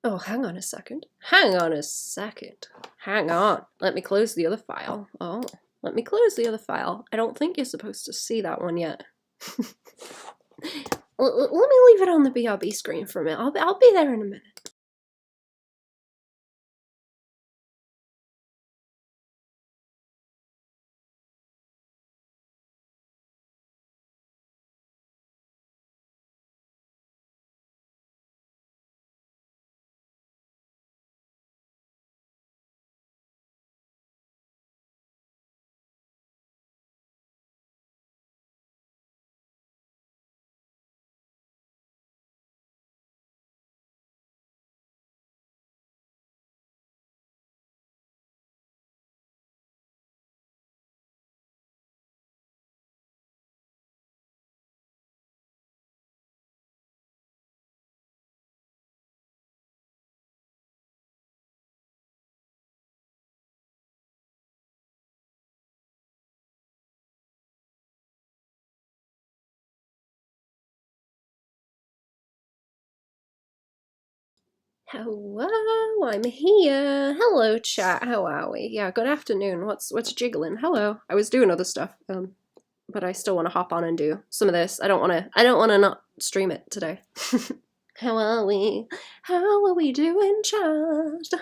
Oh, hang on a second. Hang on a second. Hang on. Let me close the other file. Oh, let me close the other file. I don't think you're supposed to see that one yet. Let me leave it on the BRB screen for a minute. I'll be there in a minute. Hello, I'm here. Hello, chat. How are we? Yeah, good afternoon. What's jiggling? Hello. I was doing other stuff, but I still want to hop on and do some of this. I don't want to not stream it today. How are we? How are we doing, chat?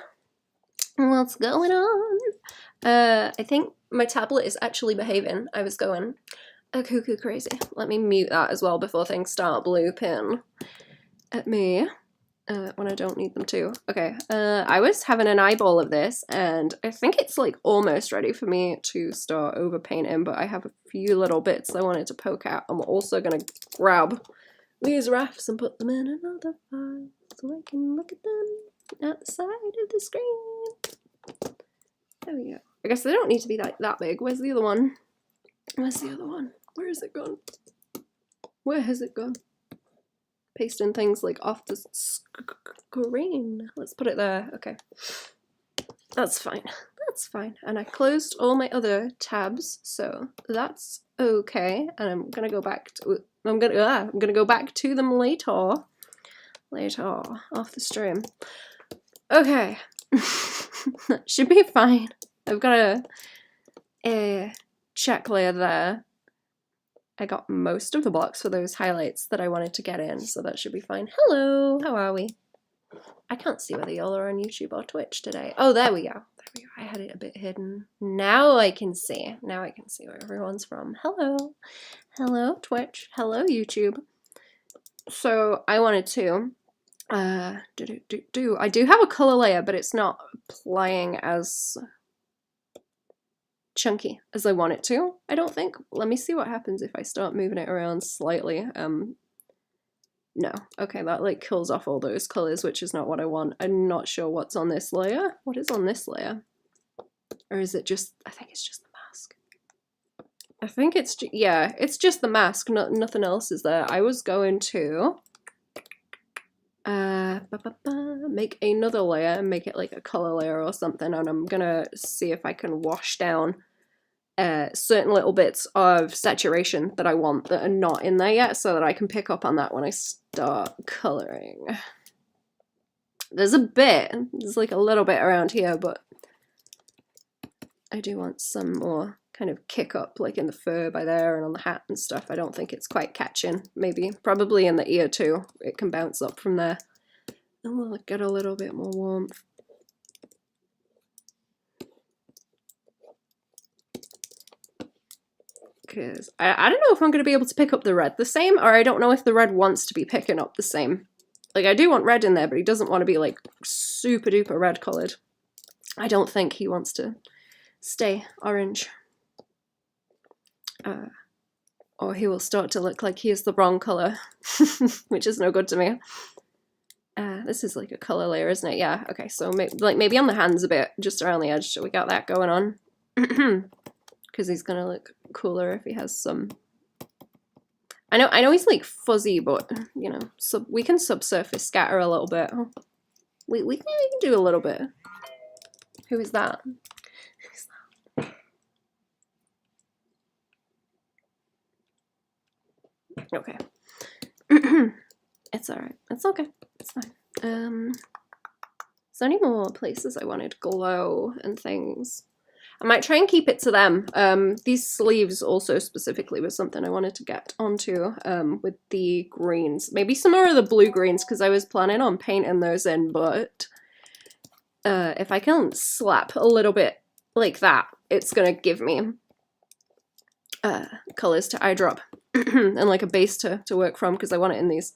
What's going on? I think my tablet is actually behaving. I was going cuckoo crazy. Let me mute that as well before things start blooping at me. When I don't need them to. Okay, I was having an eyeball of this, and I think it's like almost ready for me to start overpainting, but I have a few little bits I wanted to poke out. I'm also gonna grab these rafts and put them in another file so I can look at them at the side of the screen. There we go. I guess they don't need to be that big. Where's the other one? Where's the other one? Where is it gone? Where has it gone? Pasting things like off the screen. Let's put it there. Okay. That's fine. That's fine. And I closed all my other tabs, so that's okay. And I'm gonna go back to I'm gonna go back to them later. Later off the stream. Okay. That should be fine. I've got a check layer there. I got most of the blocks for those highlights that I wanted to get in, so that should be fine. Hello, how are we? I can't see whether y'all are on YouTube or Twitch today. Oh, there we go. There we go. I had it a bit hidden. Now I can see. Now I can see where everyone's from. Hello. Hello, Twitch. Hello, YouTube. So I wanted to I do have a color layer, but it's not playing as chunky as I want it to, I don't think. Let me see what happens if I start moving it around slightly. No. Okay, that like kills off all those colors, which is not what I want. I'm not sure what's on this layer. What is on this layer? Or is it just, I think it's just the mask. I think it's, yeah, it's just the mask. Nothing else is there. I was going to make another layer and make it like a color layer or something, and I'm gonna see if I can wash down certain little bits of saturation that I want that are not in there yet, so that I can pick up on that when I start coloring. There's like a little bit around here, but I do want some more kind of kick up, like in the fur by there and on the hat and stuff. I don't think it's quite catching. Maybe, probably in the ear too. It can bounce up from there. And we'll get a little bit more warmth. Because I don't know if I'm going to be able to pick up the red the same, or I don't know if the red wants to be picking up the same. Like, I do want red in there, but he doesn't want to be, like, super duper red coloured. I don't think he wants to stay orange. Or he will start to look like he is the wrong colour, which is no good to me. This is like a colour layer, isn't it? Yeah, okay, so maybe on the hands a bit, just around the edge, so we got that going on. Because he's gonna look cooler if he has some. I know he's like fuzzy, but you know, we can subsurface scatter a little bit. We can do a little bit. Who is that? Okay. It's alright. It's okay. It's fine. Is there any more places I wanted glow and things? I might try and keep it to them. These sleeves also specifically was something I wanted to get onto with the greens. Maybe some more of the blue greens because I was planning on painting those in, but if I can slap a little bit like that, it's gonna give me colors to eyedrop and like a base to work from because I want it in these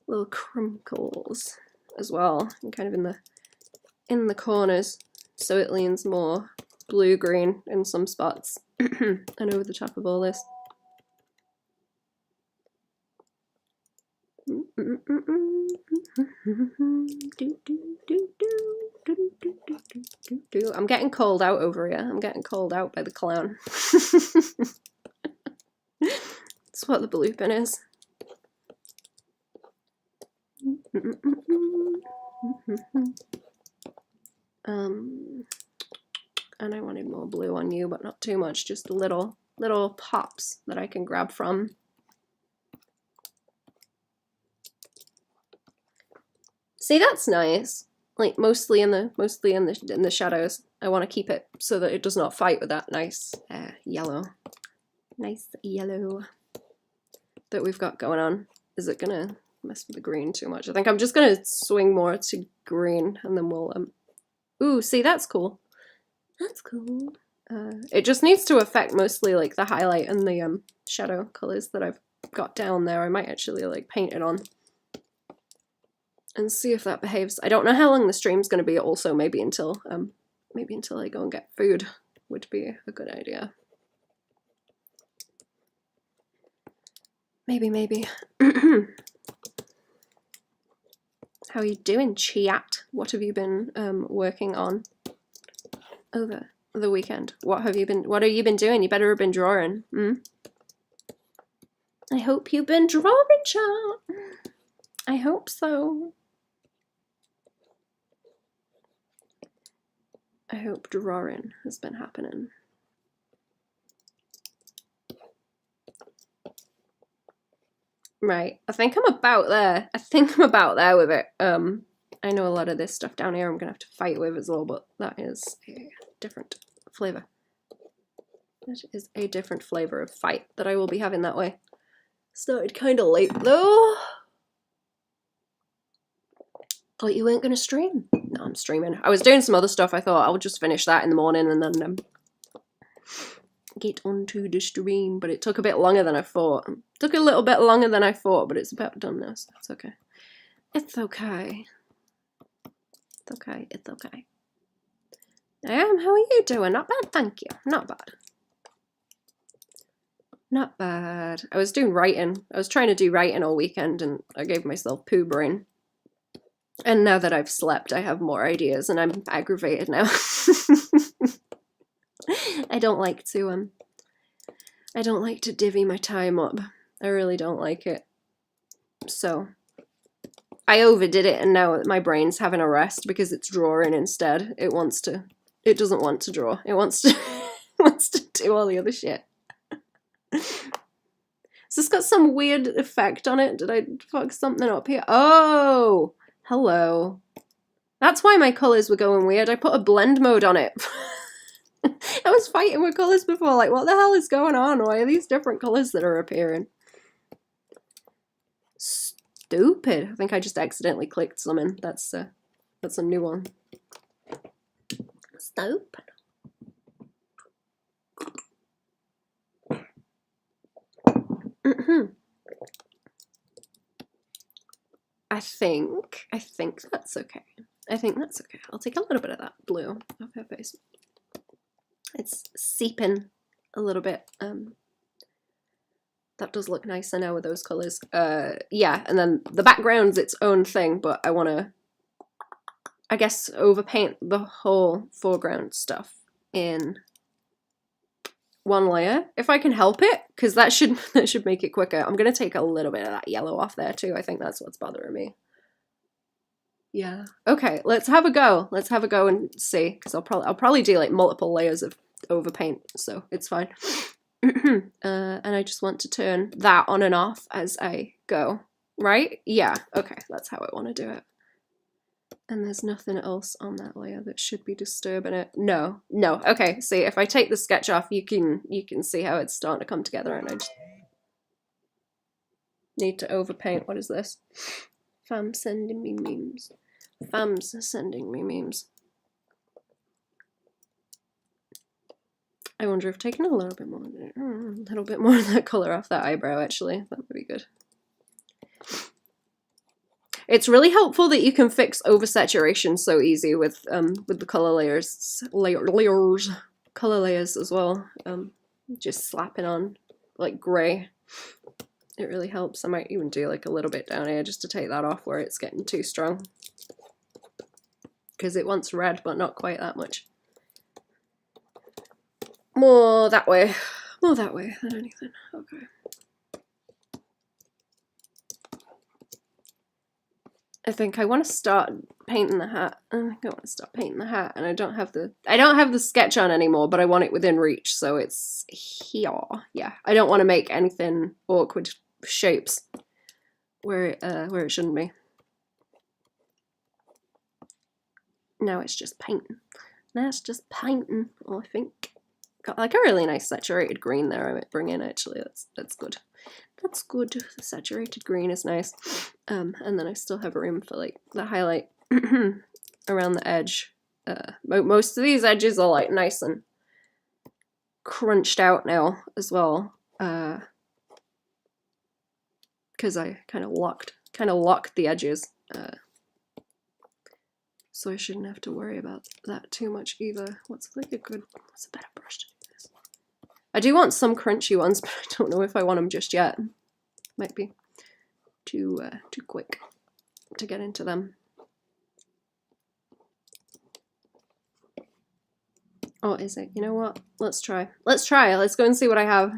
little crinkles as well, and kind of in the corners, so it leans more blue-green in some spots and over the top of all this. I'm getting called out over here. I'm getting called out by the clown. That's what the blue pin is. And I wanted more blue on you, but not too much, just little pops that I can grab from. See, that's nice. Like mostly in the shadows. I want to keep it so that it does not fight with that nice yellow. Nice yellow that we've got going on. Is it gonna mess with the green too much? I think I'm just gonna swing more to green and then we'll ooh, see, that's cool. That's cool. It just needs to affect mostly like the highlight and the shadow colors that I've got down there. I might actually like paint it on and see if that behaves. I don't know how long the stream's going to be. Also, maybe until I go and get food would be a good idea. Maybe. How are you doing, chat? What have you been working on over the weekend? What have you been doing? You better have been drawing. I hope you've been drawing, chat. I hope so. I hope drawing has been happening. Right, I think I'm about there. With it. I know a lot of this stuff down here I'm gonna have to fight with as well, but that is a different flavor. That is a different flavor of fight that I will be having that way. Started kind of late though. Thought you weren't gonna stream. No, I'm streaming. I was doing some other stuff. I thought I'll just finish that in the morning and then get onto the stream, but it took a bit longer than I thought. It took a little bit longer than I thought, but it's about done now, so it's okay. It's okay. It's okay. It's okay. I am. How are you doing? Not bad, thank you. Not bad. Not bad. I was doing writing. I was trying to do writing all weekend, and I gave myself poo brain. And now that I've slept, I have more ideas, and I'm aggravated now. I don't like to divvy my time up. I really don't like it. So I overdid it, and now my brain's having a rest because it's drawing instead. It doesn't want to draw. It wants to wants to do all the other shit. Has this got some weird effect on it? Did I fuck something up here? Oh, hello. That's why my colours were going weird. I put a blend mode on it. I was fighting with colours before, like, what the hell is going on? Why are these different colours that are appearing? Stupid. I think I just accidentally clicked something. That's a new one. Stupid. I think that's okay. I think that's okay. I'll take a little bit of that blue off her face. It's seeping a little bit. That does look nicer now with those colours. Yeah, and then the background's its own thing, but I want to, I guess, overpaint the whole foreground stuff in one layer, if I can help it, because that should make it quicker. I'm going to take a little bit of that yellow off there too. I think that's what's bothering me. Yeah. Okay, let's have a go. Let's have a go and see, because I'll probably do like multiple layers of overpaint, so it's fine. And I just want to turn that on and off as I go. Right? Yeah. Okay, that's how I want to do it. And there's nothing else on that layer that should be disturbing it. No, no. Okay, see, if I take the sketch off, you can see how it's starting to come together, and I just need to overpaint. What is this? Fam sending me memes. Fam's sending me memes. I wonder if taking a little bit more of that color off that eyebrow, actually, that would be good. It's really helpful that you can fix oversaturation so easy with the color color layers as well. Just slapping on like gray, it really helps. I might even do like a little bit down here just to take that off where it's getting too strong, because it wants red but not quite that much. More that way than anything. Okay. I think I want to start painting the hat. I think I want to start painting the hat, and I don't have the sketch on anymore, but I want it within reach, so it's here. Yeah, I don't want to make anything awkward shapes where it shouldn't be. Now it's just painting. Now it's just painting. Oh, I think got like a really nice saturated green there. I might bring in actually. That's good. That's good. The saturated green is nice. And then I still have room for like the highlight around the edge. Most of these edges are like nice and crunched out now as well. Because I kind of locked the edges. So I shouldn't have to worry about that too much either. What's a better brush to do this? I do want some crunchy ones, but I don't know if I want them just yet. Might be too quick to get into them. Oh, is it? You know what? Let's try. Let's go and see what I have.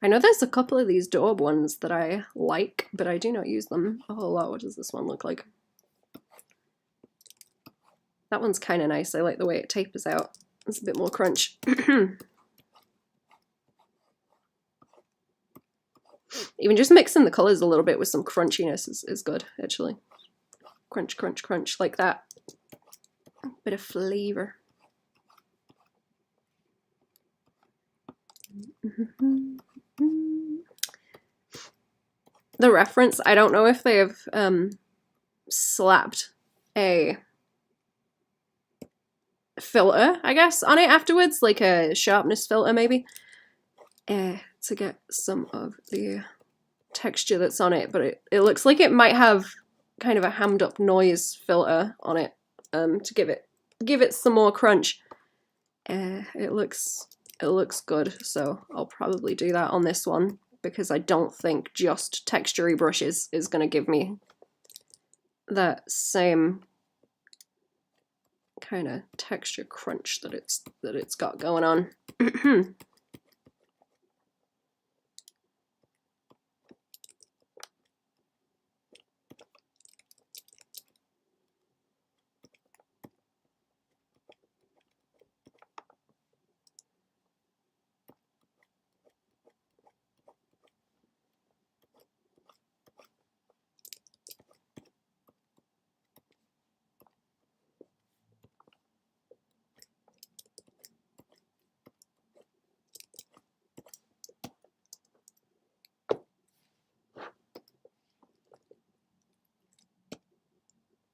I know there's a couple of these daub ones that I like, but I do not use them a whole lot. What does this one look like? That one's kind of nice. I like the way it tapers out. It's a bit more crunch. Even just mixing the colours a little bit with some crunchiness is good, actually. Crunch, crunch, crunch, like that. Bit of flavour. The reference, I don't know if they have slapped a filter, I guess, on it afterwards, like a sharpness filter maybe, to get some of the texture that's on it, but it looks like it might have kind of a hammed up noise filter on it to give it some more crunch. It looks good, so I'll probably do that on this one, because I don't think just textury brushes is going to give me that same kind of texture crunch that it's got going on.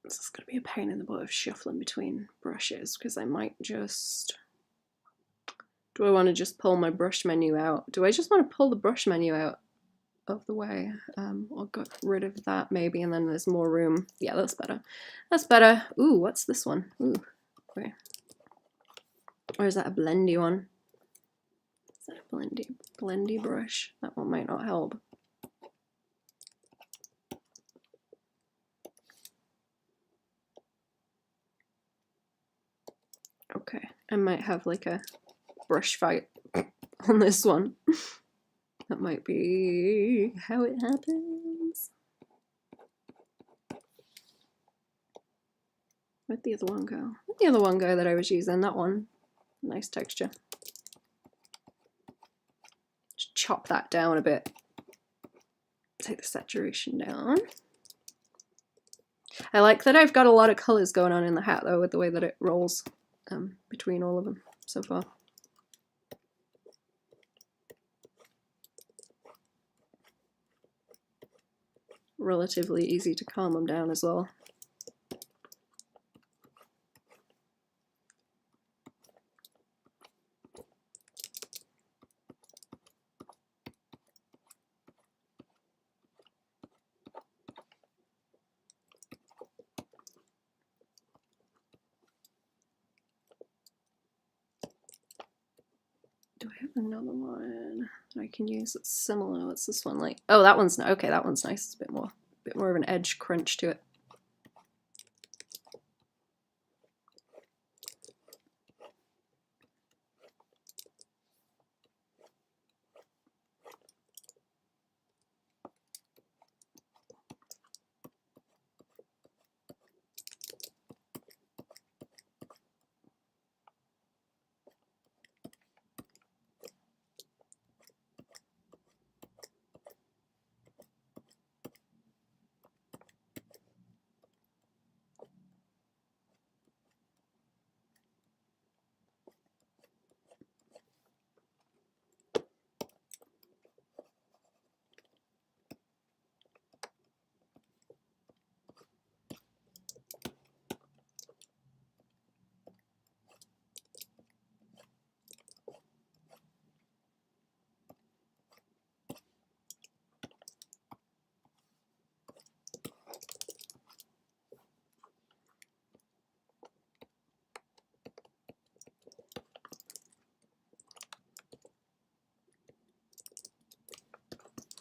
This is going to be a pain in the butt of shuffling between brushes, because I might just... Do I want to just pull my brush menu out? Do I just want to pull the brush menu out of the way? Or get rid of that maybe, and then there's more room. Yeah, that's better. That's better. Ooh, what's this one? Ooh, okay. Or is that a blendy one? Is that a blendy brush? That one might not help. Okay, I might have like a brush fight on this one. That might be how it happens. Where'd the other one go? Where'd the other one go that I was using? That one. Nice texture. Just chop that down a bit. Take the saturation down. I like that I've got a lot of colours going on in the hat though, with the way that it rolls between all of them so far. Relatively easy to calm them down as well. Do I have another one that I can use that's similar? What's this one like? Oh, that one's okay. That one's nice. It's a bit more of an edge crunch to it.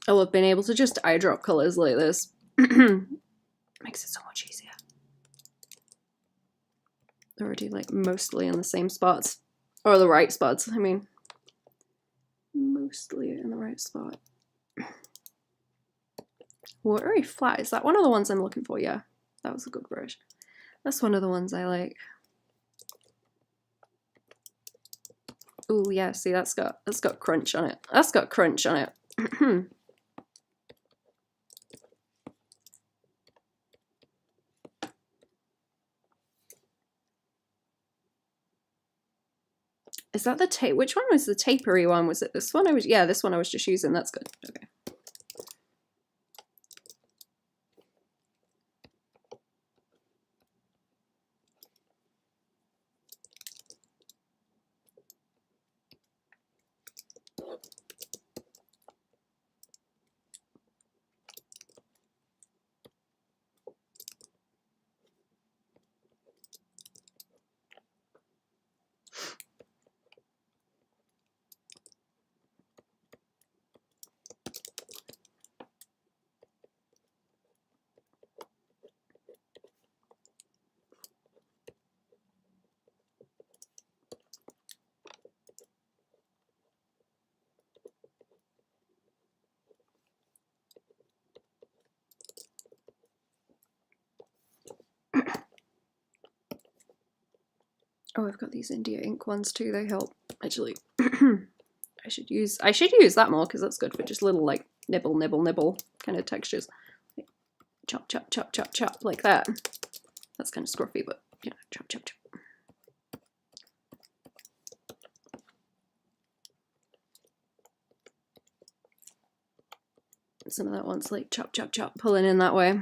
I love being able to just eye drop colors like this. Makes it so much easier. They're already like mostly in the same spots. Or the right spots, I mean. Mostly in the right spot. Watery flat, is that one of the ones I'm looking for? Yeah, that was a good brush. That's one of the ones I like. Ooh, yeah, see that's got crunch on it. That's got crunch on it. Is that the tape? Which one was the tapery one? Was it this one? Yeah, this one I was just using. That's good. Okay. Oh, I've got these India ink ones too. They help actually. I should use that more because that's good for just little like nibble kind of textures. Like, chop chop chop chop chop like that. That's kind of scruffy, but yeah, chop chop chop. Some of that one's like chop chop chop, pulling in that way.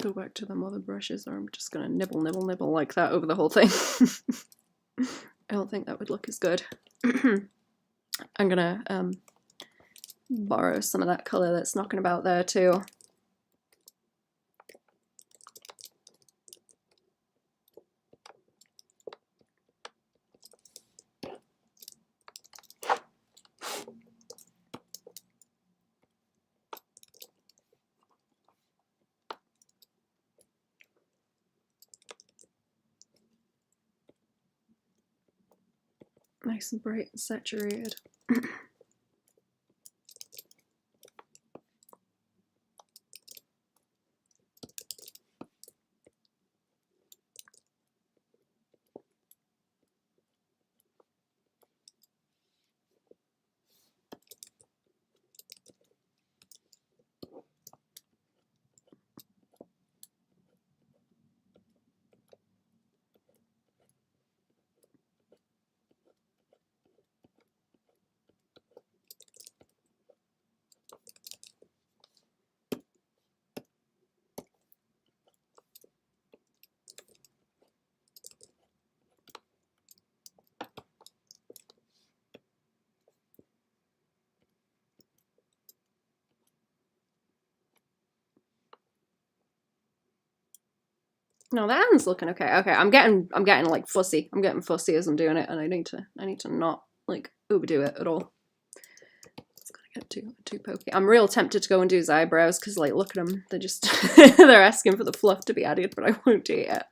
go back to them other brushes, or I'm just gonna nibble, nibble, nibble like that over the whole thing. I don't think that would look as good. I'm gonna borrow some of that colour that's knocking about there too. Nice and bright and saturated. No, that hand's looking okay. Okay, I'm getting like fussy. I'm getting fussy as I'm doing it, and I need to not like overdo it at all. It's gonna get too pokey. I'm real tempted to go and do his eyebrows because, like, look at them. They're just they're asking for the fluff to be added, but I won't do it yet.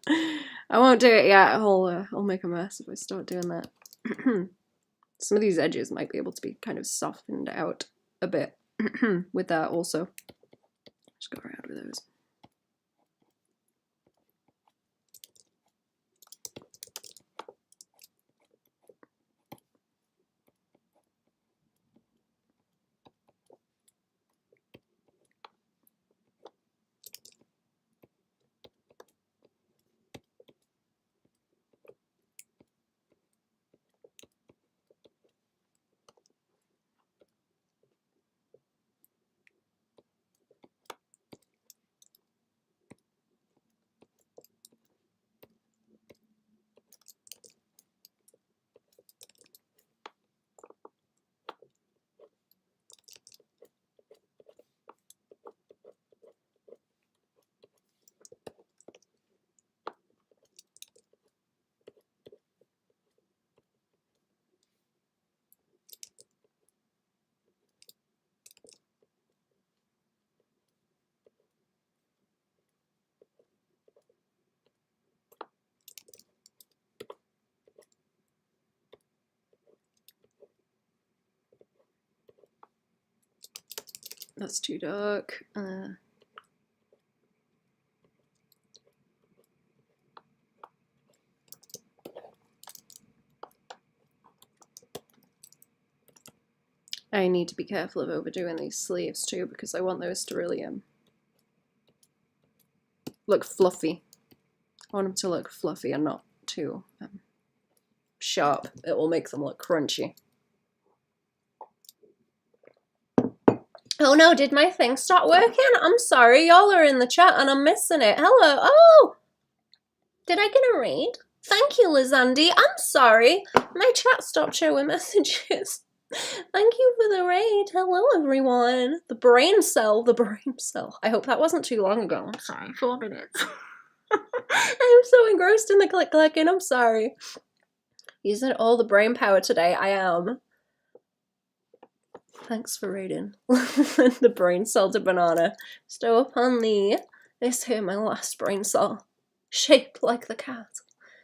I won't do it yet. I'll make a mess if I start doing that. Some of these edges might be able to be kind of softened out a bit with that also. Just go around with those. That's too dark. I need to be careful of overdoing these sleeves too, because I want those to really look fluffy. I want them to look fluffy and not too sharp. It will make them look crunchy. Oh no, did my thing stop working? I'm sorry, y'all are in the chat and I'm missing it. Hello, oh! Did I get a raid? Thank you, Lizandy. I'm sorry. My chat stopped showing messages. Thank you for the raid. Hello, everyone. The brain cell. I hope that wasn't too long ago. I'm sorry, 4 minutes. I'm so engrossed in the clicking. I'm sorry. Using all the brain power today. I am. Thanks for raiding. The brain cell to banana. Stow upon thee. This here, my last brain cell. Shaped like the cat.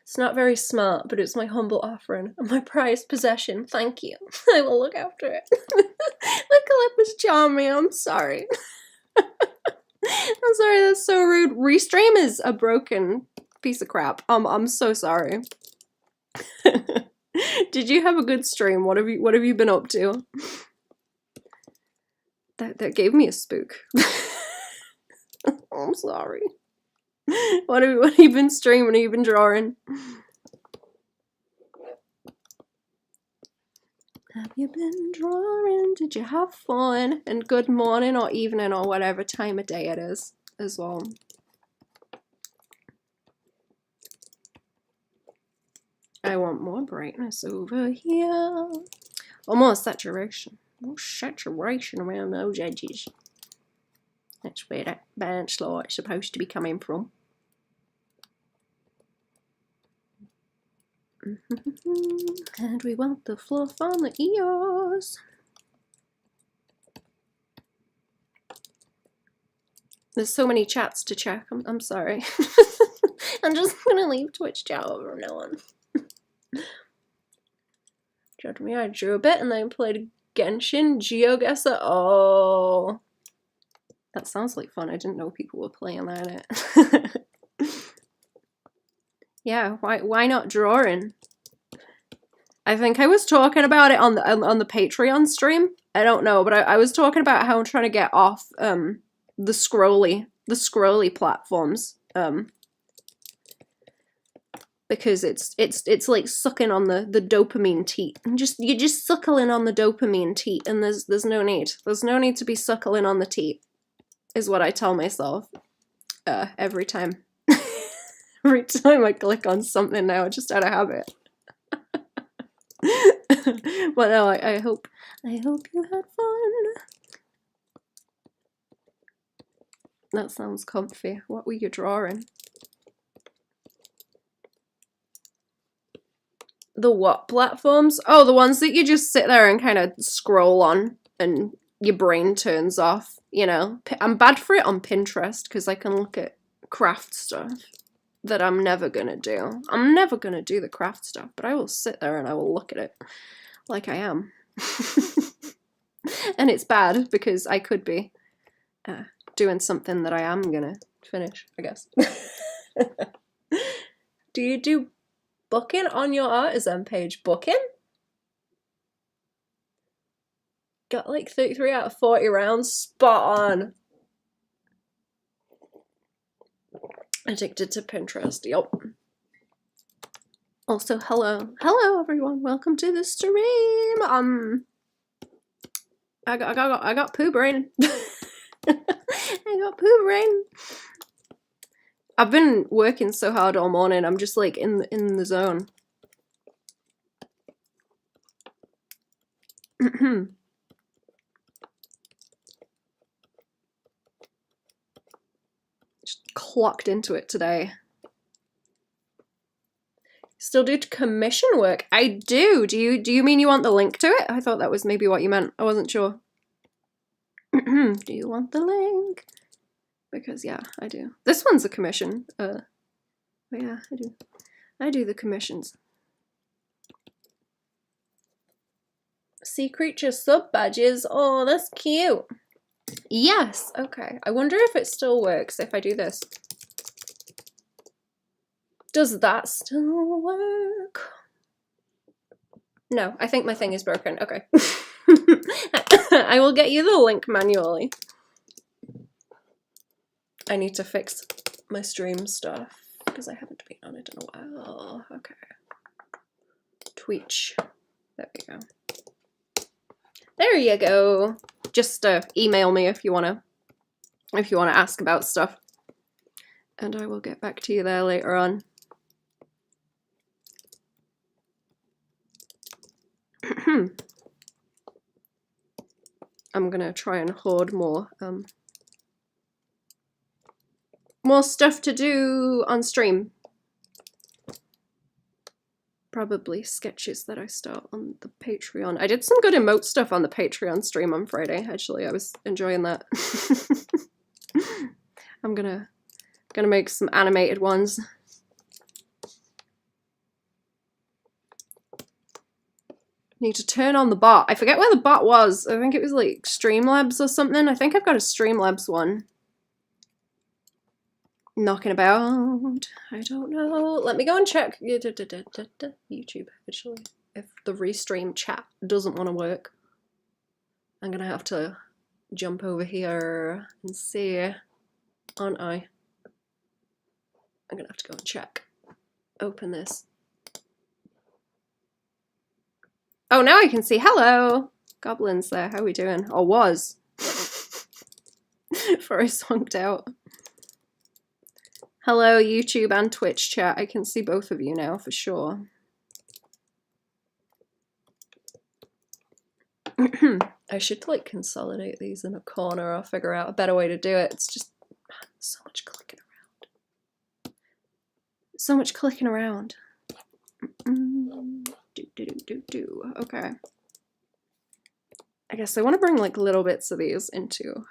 It's not very smart, but it's my humble offering and my prized possession. Thank you. I will look after it. The clip was charming. I'm sorry. I'm sorry, that's so rude. Restream is a broken piece of crap. I'm so sorry. Did you have a good stream? What have you been up to? That gave me a spook. I'm sorry. What have you been streaming? Have you been drawing? Have you been drawing? Did you have fun? And good morning or evening or whatever time of day it is as well. I want more brightness over here. Or more saturation. More saturation around those edges. That's where that bench light's supposed to be coming from. And we want the fluff on the ears. There's so many chats to check. I'm sorry. I'm just gonna leave Twitch chat over now on. Judge me, I drew a bit and then played Genshin GeoGuessr. Oh, that sounds like fun. I didn't know people were playing that in it. Yeah, why not drawing? I think I was talking about it on the Patreon stream. I don't know, but I was talking about how I'm trying to get off the scrolly platforms. Because it's like sucking on the dopamine teat. You're just suckling on the dopamine teat, and there's no need. There's no need to be suckling on the teat, is what I tell myself every time. Every time I click on something now, just out of habit. But no, I hope you had fun. That sounds comfy. What were you drawing? The what platforms? Oh, the ones that you just sit there and kind of scroll on and your brain turns off, you know. I'm bad for it on Pinterest because I can look at craft stuff that I'm never gonna do. I'm never gonna do the craft stuff, but I will sit there and I will look at it like I am. And it's bad because I could be doing something that I am gonna finish, I guess. Do you do booking on your artisan page? Booking? Got like 33 out of 40 rounds. Spot on. Addicted to Pinterest. Yup. Also, hello everyone. Welcome to the stream. I got poo brain. I got poo brain. I've been working so hard all morning. I'm just like in the zone. Just clocked into it today. Still do commission work? I do. Do you mean you want the link to it? I thought that was maybe what you meant. I wasn't sure. Do you want the link? Because yeah, I do. This one's a commission. But yeah, I do. I do the commissions. Sea creature sub badges. Oh, that's cute. Yes. Okay. I wonder if it still works if I do this. Does that still work? No, I think my thing is broken. Okay. I will get you the link manually. I need to fix my stream stuff because I haven't been on it in a while. Okay. Twitch. There we go. There you go. Just email me if you wanna ask about stuff, and I will get back to you there later on. I'm gonna try and hoard more stuff to do on stream. Probably sketches that I start on the Patreon. I did some good emote stuff on the Patreon stream on Friday, actually. I was enjoying that. I'm gonna make some animated ones. Need to turn on the bot. I forget where the bot was. I think it was like Streamlabs or something. I think I've got a Streamlabs one. Knocking about. I don't know. Let me go and check YouTube, actually. If the restream chat doesn't want to work, I'm gonna have to jump over here and see, aren't I? I'm gonna have to go and check. Open this. Oh, now I can see. Hello! Goblins there. How are we doing? Or was. Before I swanked out. Hello, YouTube and Twitch chat. I can see both of you now for sure. I should like consolidate these in a corner or figure out a better way to do it. It's just so much clicking around. So much clicking around. Okay. I guess I want to bring like little bits of these into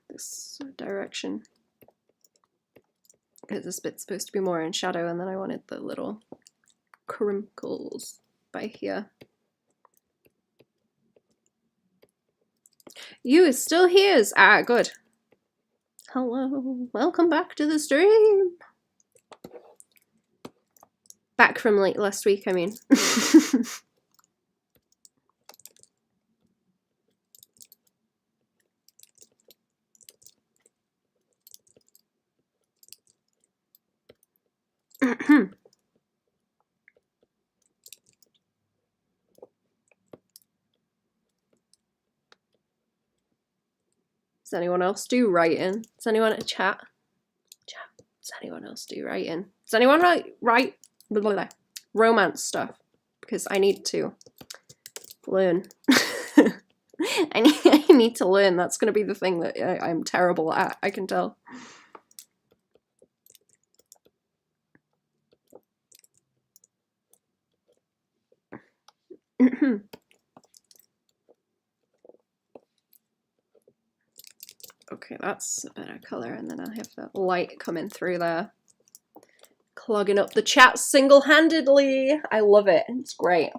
this direction. Because this bit's supposed to be more in shadow, and then I wanted the little crinkles by here. You is still here. Ah, good. Hello. Welcome back to the stream. Back from like last week, I mean. Does anyone else do writing? Does anyone in chat? Does anyone else do writing? Does anyone write blah, blah, blah, romance stuff? Because I need to learn. I need to learn. That's going to be the thing that I'm terrible at, I can tell. Okay, that's a better colour, and then I have that light coming through there. Clogging up the chat single-handedly. I love it. It's great.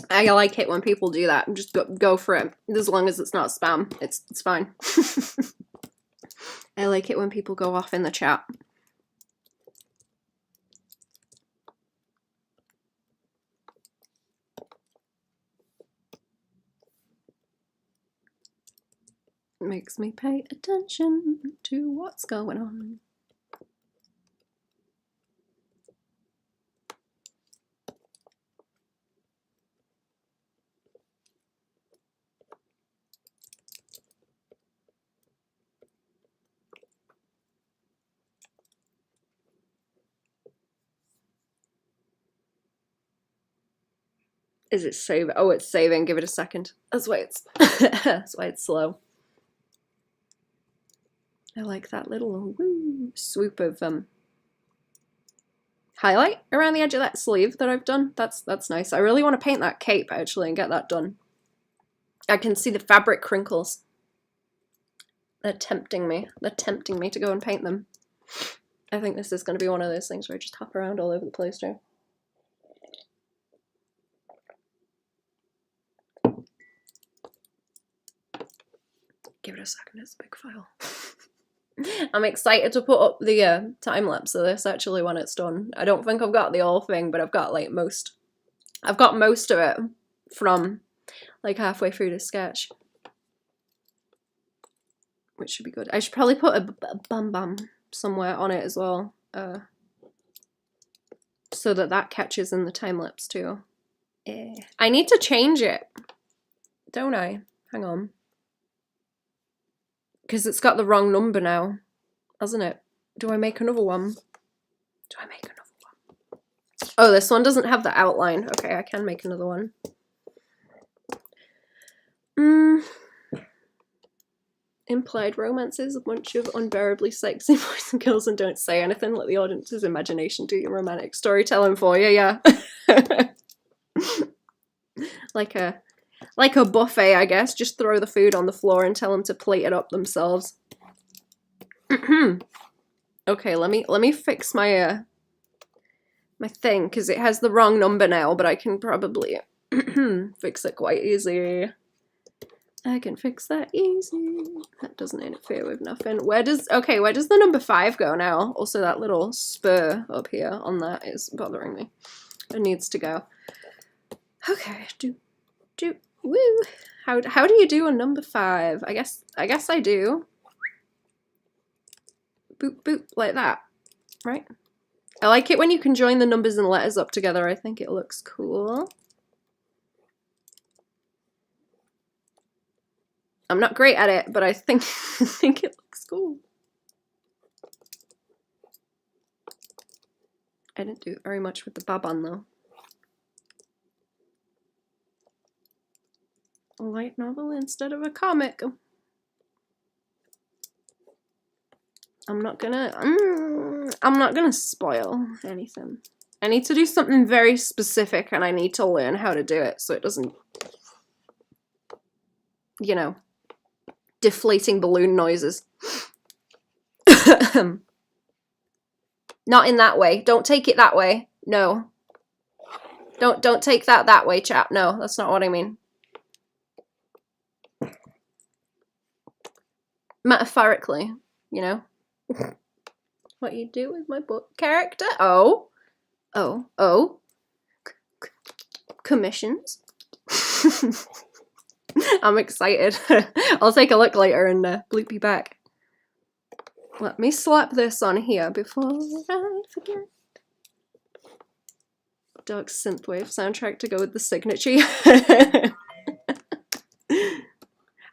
I like it when people do that. Just go for it. As long as it's not spam, it's fine. I like it when people go off in the chat. It makes me pay attention to what's going on. Is it save? Oh, it's saving. Give it a second. That's why it's that's why it's slow. I like that little woo swoop of highlight around the edge of that sleeve that I've done. That's nice. I really want to paint that cape actually and get that done. I can see the fabric crinkles. They're tempting me. They're tempting me to go and paint them. I think this is going to be one of those things where I just hop around all over the place too. Give it a second, it's a big file. I'm excited to put up the time lapse of this actually when it's done. I don't think I've got the whole thing, but I've got like most. I've got most of it from like halfway through the sketch, which should be good. I should probably put a bam bam somewhere on it as well, so that catches in the time lapse too. I need to change it, don't I? Hang on. Because it's got the wrong number now, hasn't it? Do I make another one? Do I make another one? Oh, this one doesn't have the outline. Okay, I can make another one. Implied romances, a bunch of unbearably sexy boys and girls and don't say anything. Let the audience's imagination do your romantic storytelling for you, yeah. Like a buffet, I guess. Just throw the food on the floor and tell them to plate it up themselves. Okay, let me fix my my thing because it has the wrong number now, but I can probably fix it quite easy. I can fix that easy. That doesn't interfere with nothing. Where does the number 5 go now? Also, that little spur up here on that is bothering me. It needs to go. Okay, woo. How do you do a number 5? I guess I do. Boop boop like that, right? I like it when you can join the numbers and letters up together. I think it looks cool. I'm not great at it, but I think it looks cool. I didn't do very much with the bob on though. a light novel instead of a comic. I'm not gonna spoil anything. I need to do something very specific and I need to learn how to do it so it doesn't, you know, deflating balloon noises. Not in that way. Don't take it that way. No. Don't take that way, chat. No, that's not what I mean. Metaphorically, you know. What you do with my book character? Oh. Commissions. I'm excited. I'll take a look later and bleep you back. Let me slap this on here before I forget. Dark synthwave soundtrack to go with the signature.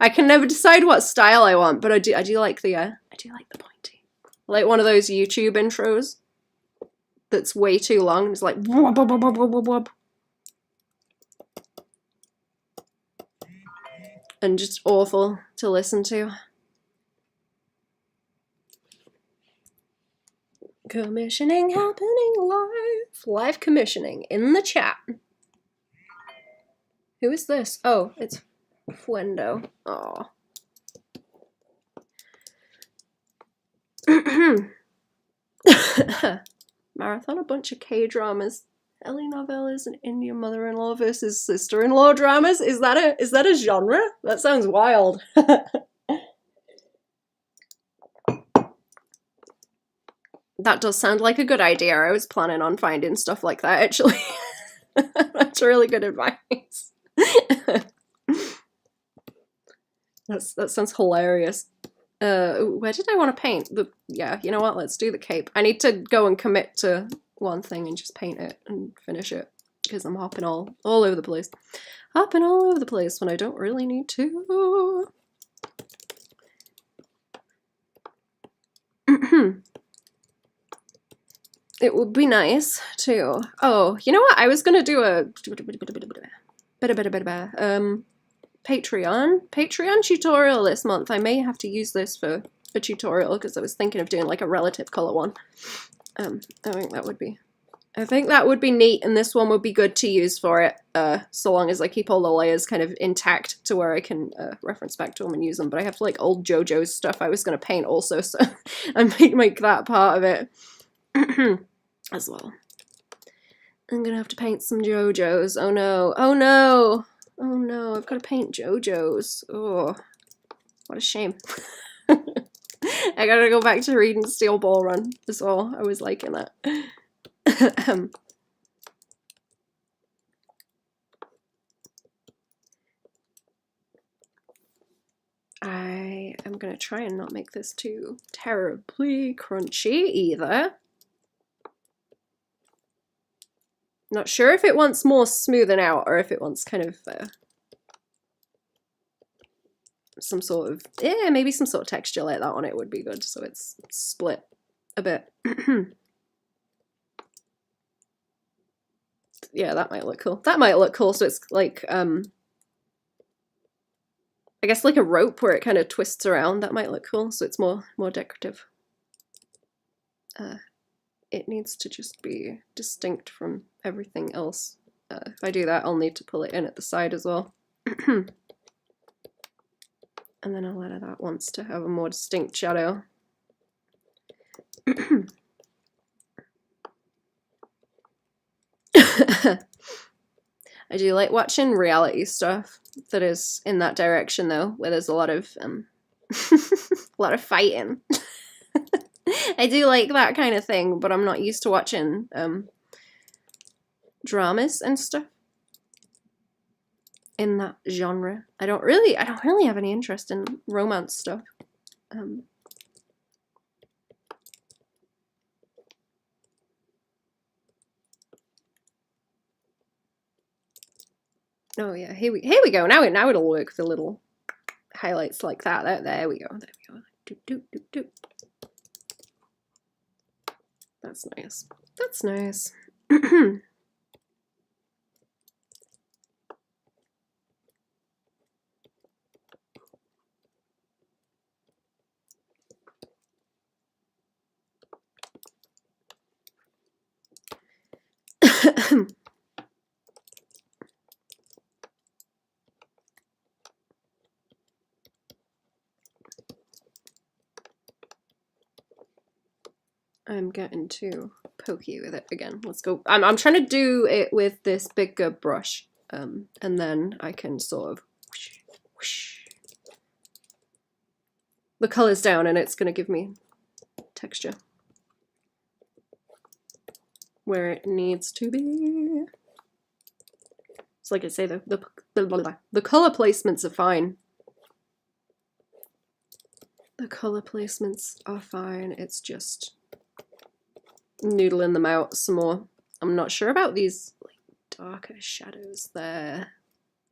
I can never decide what style I want, but I do like the pointy. Like one of those YouTube intros that's way too long. It's like wub, wub, wub, wub, wub, wub. And just awful to listen to. Commissioning happening live. Live commissioning in the chat. Who is this? Oh, it's Fuendo. Oh. Marathon a bunch of K-dramas. Ellie novellas and Indian mother-in-law versus sister-in-law dramas. Is that a genre? That sounds wild. That does sound like a good idea. I was planning on finding stuff like that, actually. That's really good advice. That sounds hilarious. Where did I want to paint? Yeah, you know what? Let's do the cape. I need to go and commit to one thing and just paint it and finish it. Because I'm hopping all over the place. Hopping all over the place when I don't really need to. It would be nice too. Oh, you know what? I was gonna do a Patreon tutorial this month. I may have to use this for a tutorial because I was thinking of doing like a relative color one. I think that would be neat, and this one would be good to use for it. So long as I keep all the layers kind of intact to where I can reference back to them and use them. But I have like old JoJo's stuff I was gonna paint also, so I might make that part of it. As well. I'm gonna have to paint some JoJo's. Oh no. Oh no. Oh no. I've got to paint JoJo's. Oh, what a shame. I gotta go back to reading Steel Ball Run as well. I was liking that. I am gonna try and not make this too terribly crunchy either. Not sure if it wants more smoothing out or if it wants kind of some sort of, yeah, maybe some sort of texture like that on it would be good. So it's split a bit. Yeah, that might look cool. That might look cool. So it's like, I guess like a rope where it kind of twists around. That might look cool. So it's more decorative. It needs to just be distinct from everything else. If I do that, I'll need to pull it in at the side as well. And then I'll let that wants to have a more distinct shadow. I do like watching reality stuff that is in that direction though, where there's a lot of fighting. I do like that kind of thing, but I'm not used to watching dramas and stuff in that genre. I don't really have any interest in romance stuff. Oh yeah, here we go. Now it'll work with the little highlights like that. There we go. Doop, doop, doop, doop. That's nice. That's nice. I'm getting too pokey with it again. Let's go. I'm trying to do it with this bigger brush, and then I can sort of whoosh, whoosh. The color's down, and it's going to give me texture where it needs to be. So like I say, the color placements are fine. The color placements are fine. It's just noodling them out some more. I'm not sure about these like darker shadows there.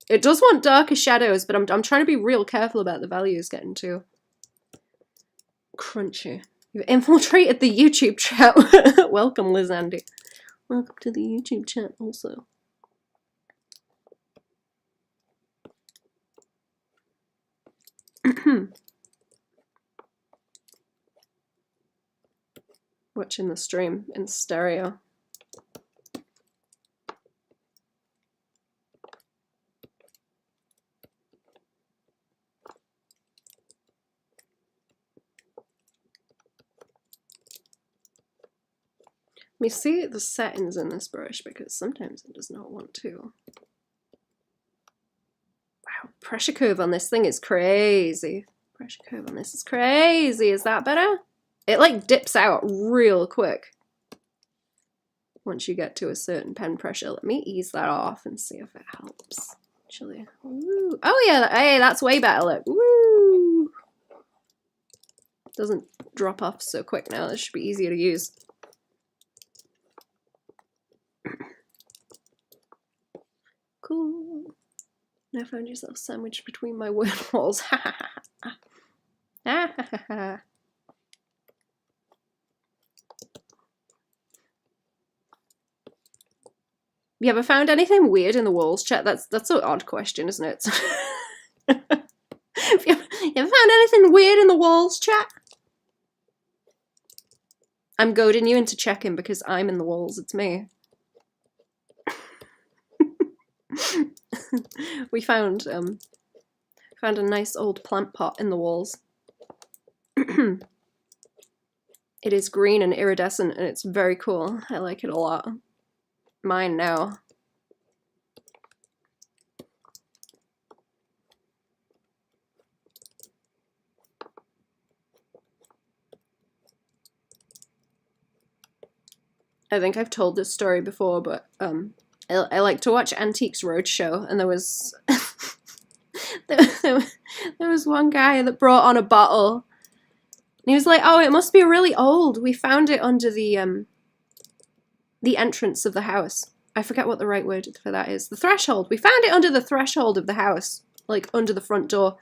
It does want darker shadows, but I'm trying to be real careful about the values getting too crunchy. You've infiltrated the YouTube chat. Welcome, Liz Andy. Welcome to the YouTube chat also. Watching the stream in stereo. Let me see the settings in this brush because sometimes it does not want to. Wow, pressure curve on this thing is crazy. Pressure curve on this is crazy. Is that better? It like dips out real quick once you get to a certain pen pressure. Let me ease that off and see if it helps. Actually, ooh. Oh yeah, hey, that's way better. Look, woo! Doesn't drop off so quick now. This should be easier to use. Cool. Now found yourself sandwiched between my word walls. Ha ha ha. Ha ha ha. You ever found anything weird in the walls, chat? That's an odd question, isn't it? you ever found anything weird in the walls, chat? I'm goading you into checking because I'm in the walls. It's me. We found a nice old plant pot in the walls. It is green and iridescent, and it's very cool. I like it a lot. Mine now. I think I've told this story before, but I like to watch Antiques Roadshow, and there was there was one guy that brought on a bottle, and he was like, "Oh, it must be really old. We found it under the entrance of the house. I forget what the right word for that is. The threshold. We found it under the threshold of the house, like under the front door."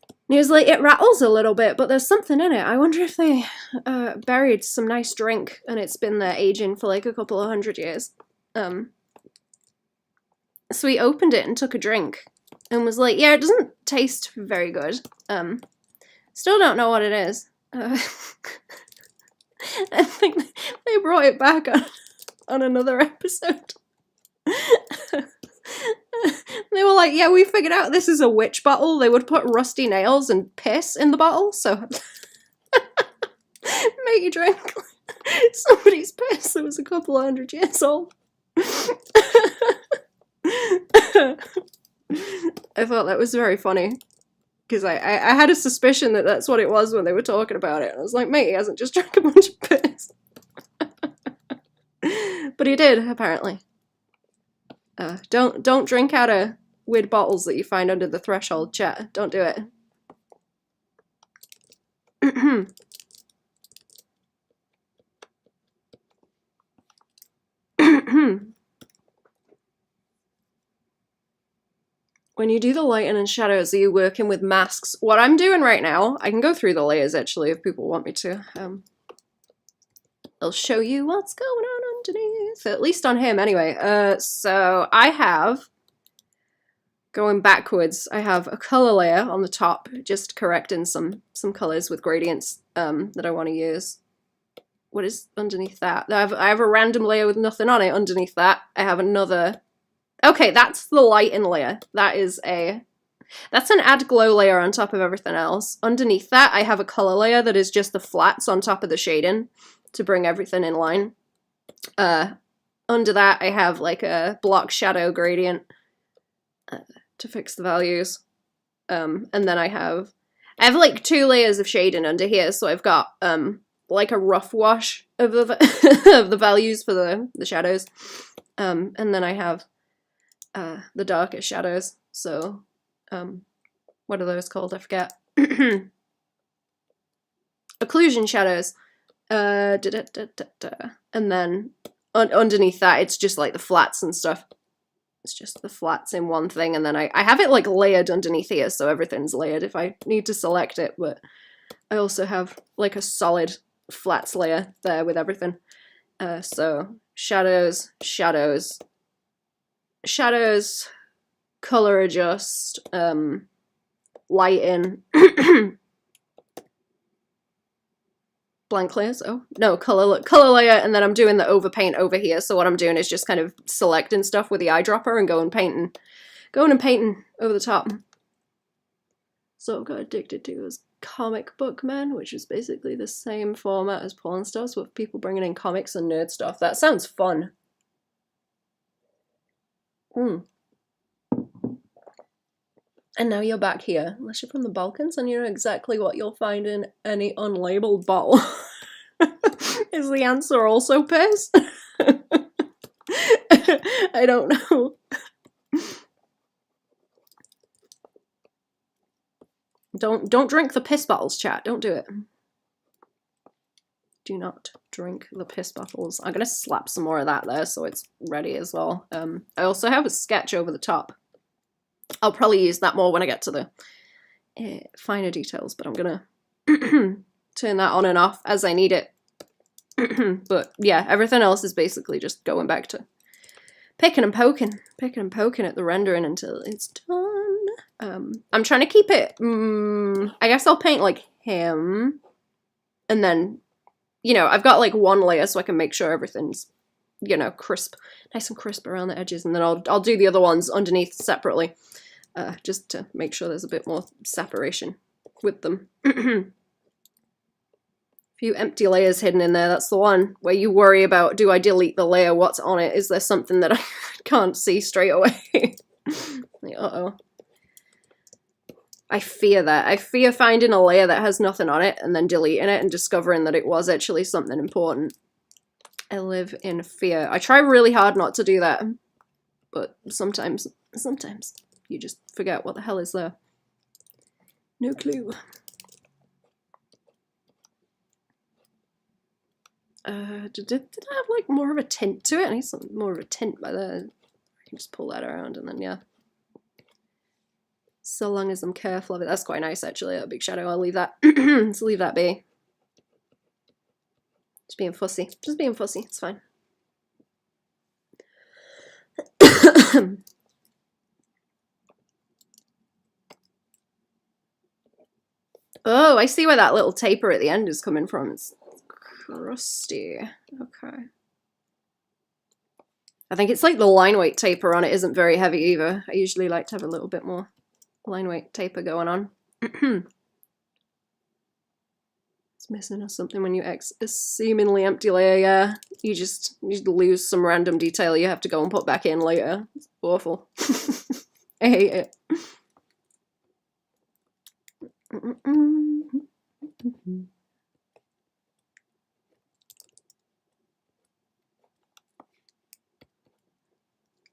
And he was like, "It rattles a little bit, but there's something in it. I wonder if they buried some nice drink and it's been there aging for like a couple of 100 years." So he opened it and took a drink and was like, "Yeah, it doesn't taste very good. Still don't know what it is." I think they brought it back on another episode. They were like, "Yeah, we figured out this is a witch bottle. They would put rusty nails and piss in the bottle, so make you drink somebody's piss that was a couple of 100 years old." I thought that was very funny because I had a suspicion that that's what it was when they were talking about it. I was like, mate, he hasn't just drank a bunch of piss. But he did, apparently. Don't drink out of weird bottles that you find under the threshold, chat. Don't do it. When you do the lighting and shadows, are you working with masks? What I'm doing right now, I can go through the layers actually if people want me to. I'll show you what's going on underneath, at least on him anyway. So I have, going backwards, I have a color layer on the top, just correcting some colors with gradients that I want to use. What is underneath that? I have a random layer with nothing on it underneath that. I have another. Okay, that's the lighting layer. That is a. That's an add glow layer on top of everything else. Underneath that, I have a color layer that is just the flats on top of the shading to bring everything in line. Under that, I have like a block shadow gradient to fix the values. And then I have like 2 layers of shading under here, so I've got like a rough wash of the of the values for the shadows. And then I have the darker shadows. So what are those called? I forget. Occlusion shadows. And then underneath that, it's just like the flats and stuff. It's just the flats in one thing, and then I have it like layered underneath here, so everything's layered if I need to select it, but I also have like a solid flats layer there with everything. So shadows, shadows, shadows, color adjust, lighting, blank layers, oh, no, color layer, and then I'm doing the overpaint over here, so what I'm doing is just kind of selecting stuff with the eyedropper and going and painting over the top. So I got addicted to as Comic Book Man, which is basically the same format as porn stars with people bringing in comics and nerd stuff. That sounds fun. And now you're back here. Unless you're from the Balkans, and you know exactly what you'll find in any unlabeled bottle. Is the answer also piss? I don't know. Don't drink the piss bottles, chat. Don't do it. Do not drink the piss bottles. I'm gonna slap some more of that there so it's ready as well. I also have a sketch over the top. I'll probably use that more when I get to the finer details, but I'm gonna turn that on and off as I need it. But yeah, everything else is basically just going back to picking and poking at the rendering until it's done. I'm trying to keep it, I guess I'll paint like him, and then, you know, I've got like one layer so I can make sure everything's, you know, crisp, nice and crisp around the edges, and then I'll do the other ones underneath separately, just to make sure there's a bit more separation with them. Few empty layers hidden in there. That's the one where you worry about, do I delete the layer? What's on it? Is there something that I can't see straight away? Like, uh-oh. I fear that. I fear finding a layer that has nothing on it and then deleting it and discovering that it was actually something important. I live in fear. I try really hard not to do that, but sometimes you just forget what the hell is there. No clue. Did I have like more of a tint to it? I need some more of a tint by there. I can just pull that around and then, yeah. So long as I'm careful of it. That's quite nice, actually. A big shadow. I'll leave that. Let's leave that be. Just being fussy. Just being fussy. It's fine. Oh, I see where that little taper at the end is coming from. It's crusty. Okay. I think it's like the line weight taper on it isn't very heavy either. I usually like to have a little bit more line weight taper going on. It's missing or something when you X a seemingly empty layer, yeah. You lose some random detail you have to go and put back in later. It's awful. I hate it.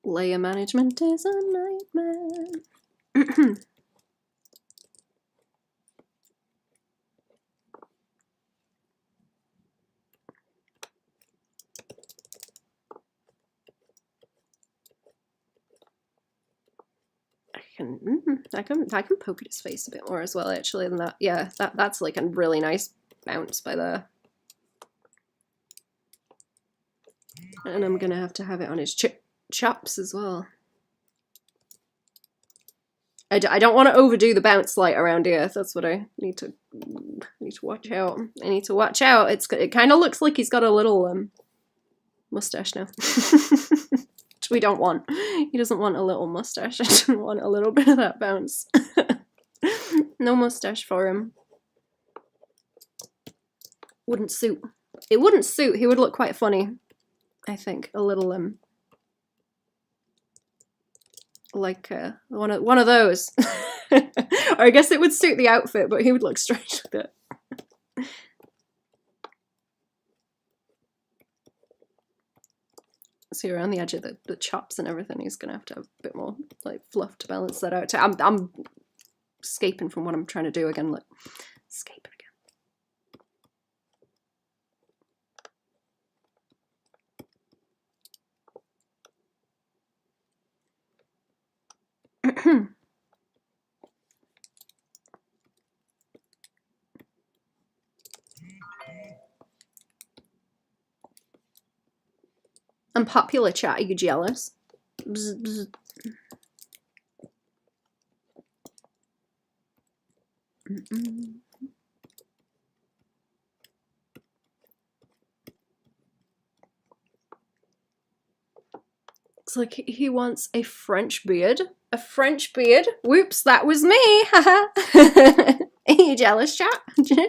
Layer management is a nightmare. I can poke at his face a bit more as well, actually, than that. Yeah, that's like a really nice bounce by there. And I'm gonna have to have it on his chops as well. I don't want to overdo the bounce light around here. That's what I need to watch out. I need to watch out. It kind of looks like he's got a little mustache now. Which We don't want. He doesn't want a little mustache. I don't want a little bit of that bounce. No mustache for him. Wouldn't suit. It wouldn't suit. He would look quite funny, I think. A little like one of those. Or I guess it would suit the outfit, but he would look strange with it. See, around the edge of the chops and everything, he's gonna have to have a bit more like fluff to balance that out. I'm escaping from what I'm trying to do again. Like escaping again. Unpopular chat, are you jealous? Bzz, bzz. Looks like he wants a French beard. A French beard? Whoops, that was me! Haha. Are you jealous, chat?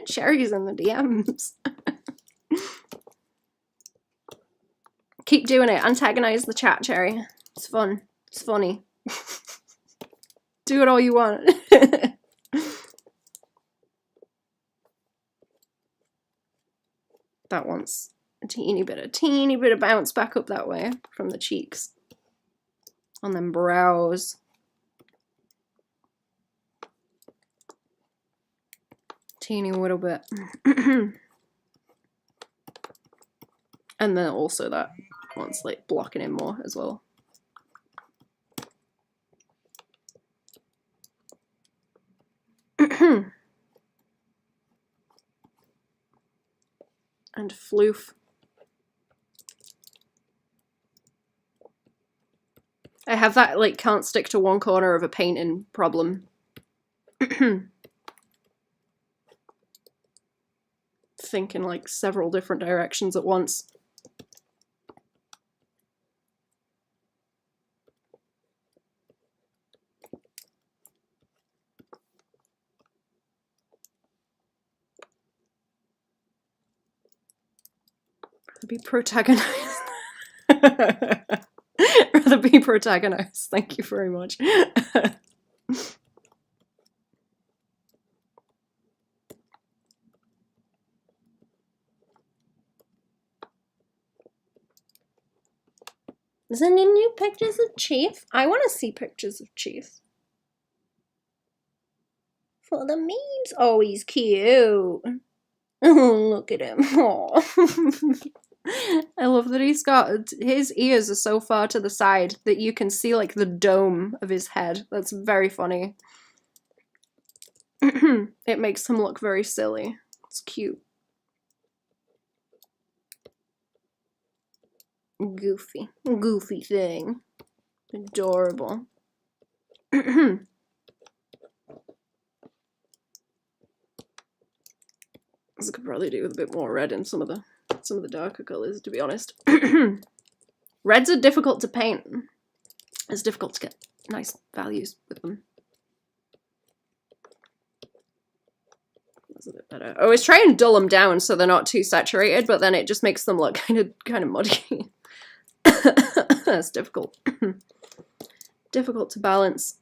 Cherry's in the DMs. Keep doing it. Antagonize the chat, Cherry. It's fun. It's funny. Do it all you want. That wants a teeny bit of bounce back up that way from the cheeks. On them brows. Teeny little bit. And then also that one's like blocking him more as well. And floof. I have that like can't stick to one corner of a painting problem. Thinking like several different directions at once. Be protagonized. Rather be protagonized. Thank you very much. Is there any new pictures of Chief? I want to see pictures of Chief. For the memes. Oh, he's cute. Oh, look at him. Oh. I love that he's got, his ears are so far to the side that you can see like the dome of his head. That's very funny. It makes him look very silly. It's cute. Goofy. Goofy thing. Adorable. This could probably do with a bit more red in some of the darker colors, to be honest. Reds are difficult to paint. It's difficult to get nice values with them. That's a bit better. I always try and dull them down so they're not too saturated, but then it just makes them look kind of muddy. That's difficult. Difficult to balance.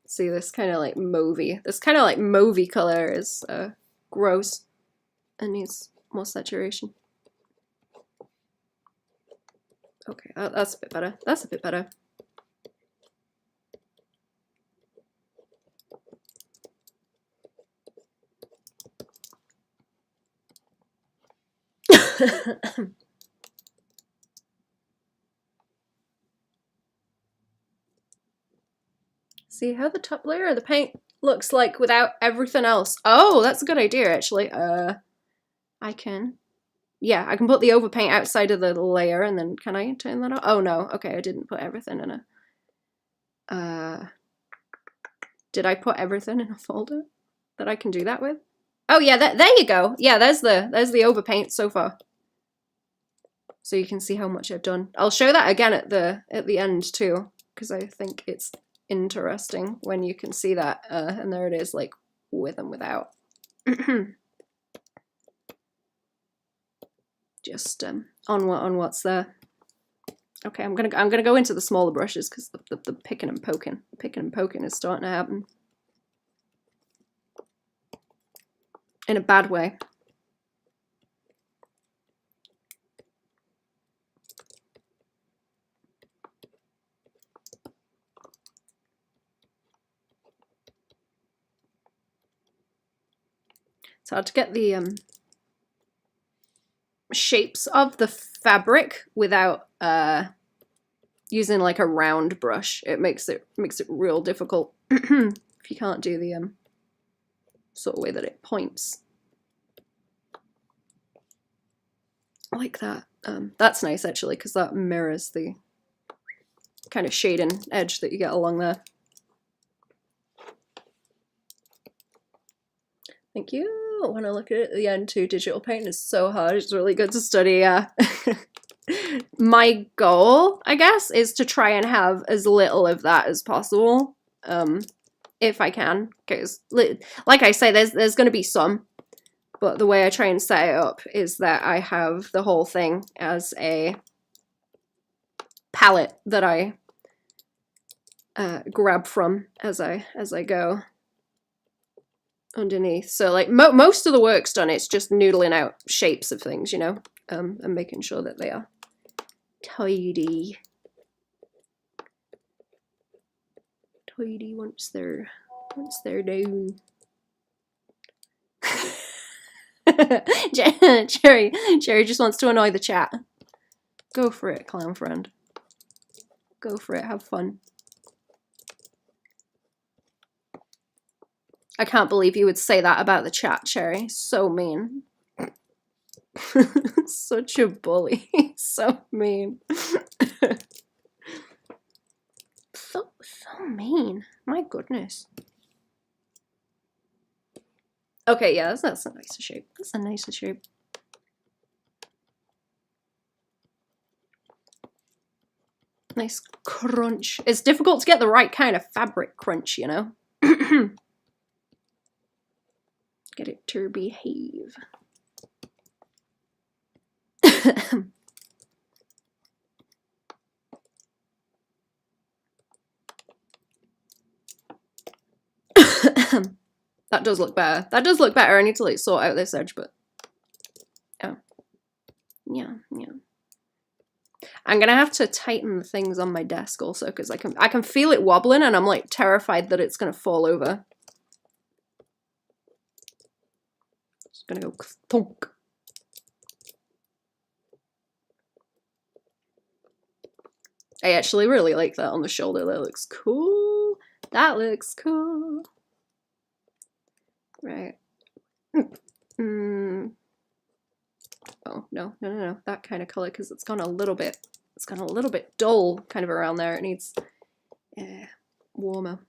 See, this kind of like mauvey color is gross and needs more saturation. Okay, that's a bit better. That's a bit better. See how the top layer of the paint looks like without everything else. Oh, that's a good idea, actually. I can put the overpaint outside of the layer, and then can I turn that off? Oh no, okay, I didn't put everything in a... Did I put everything in a folder that I can do that with? Oh yeah, there you go. Yeah, there's the overpaint so far. So you can see how much I've done. I'll show that again at the end too, because I think it's interesting when you can see that. And there it is, like with and without. Just on what's there. Okay, I'm gonna go into the smaller brushes because the picking and poking is starting to happen in a bad way. It's hard to get the shapes of the fabric without using like a round brush. It makes it real difficult if you can't do the sort of way that it points like that. That's nice actually, because that mirrors the kind of shade and edge that you get along there. Thank you. When I look at it at the end too, digital paint is so hard. It's really good to study. My goal, I guess, is to try and have as little of that as possible, if I can. Because, like I say, there's going to be some, but the way I try and set it up is that I have the whole thing as a palette that I grab from as I go underneath. So like most of the work's done. It's just noodling out shapes of things, you know, and making sure that they are tidy once they're down. Jerry just wants to annoy the chat. Go for it, clown friend. Go for it, have fun. I can't believe you would say that about the chat, Cherry. So mean. Such a bully. So mean. so mean. My goodness. Okay, yeah, that's a nicer shape. That's a nicer shape. Nice crunch. It's difficult to get the right kind of fabric crunch, you know? Get it to behave. That does look better. That does look better. I need to like sort out this edge, but oh. Yeah. I'm gonna have to tighten the things on my desk also because I can feel it wobbling and I'm like terrified that it's gonna fall over. It's gonna go thunk. I actually really like that on the shoulder. That looks cool. That looks cool. Right. Oh no, that kind of color because it's gone a little bit dull kind of around there. It needs warmer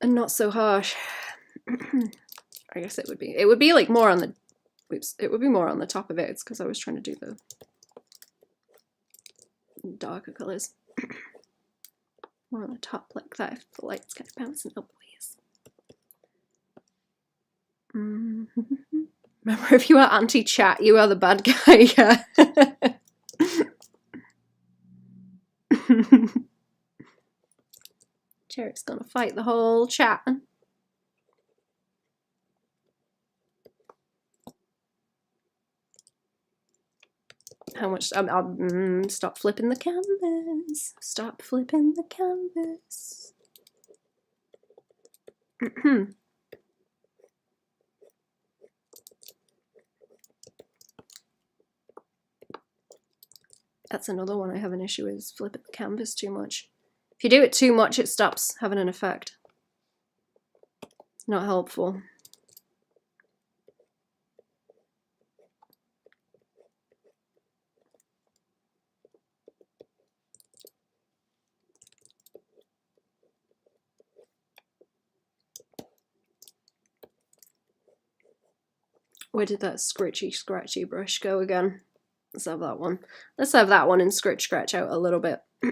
and not so harsh. I guess it would be like more on the it would be more on the top of it. It's because I was trying to do the darker colors more on the top like that if the light's kind of bouncing upwards. Remember, if you are anti-chat, you are the bad guy. Yeah. Cherry's gonna fight the whole chat. How much? Stop flipping the canvas. Stop flipping the canvas. That's another one I have an issue with, is flipping the canvas too much. If you do it too much, it stops having an effect. Not helpful. Where did that scratchy scratchy brush go again? Let's have that one. Let's have that one and scratch out a little bit. I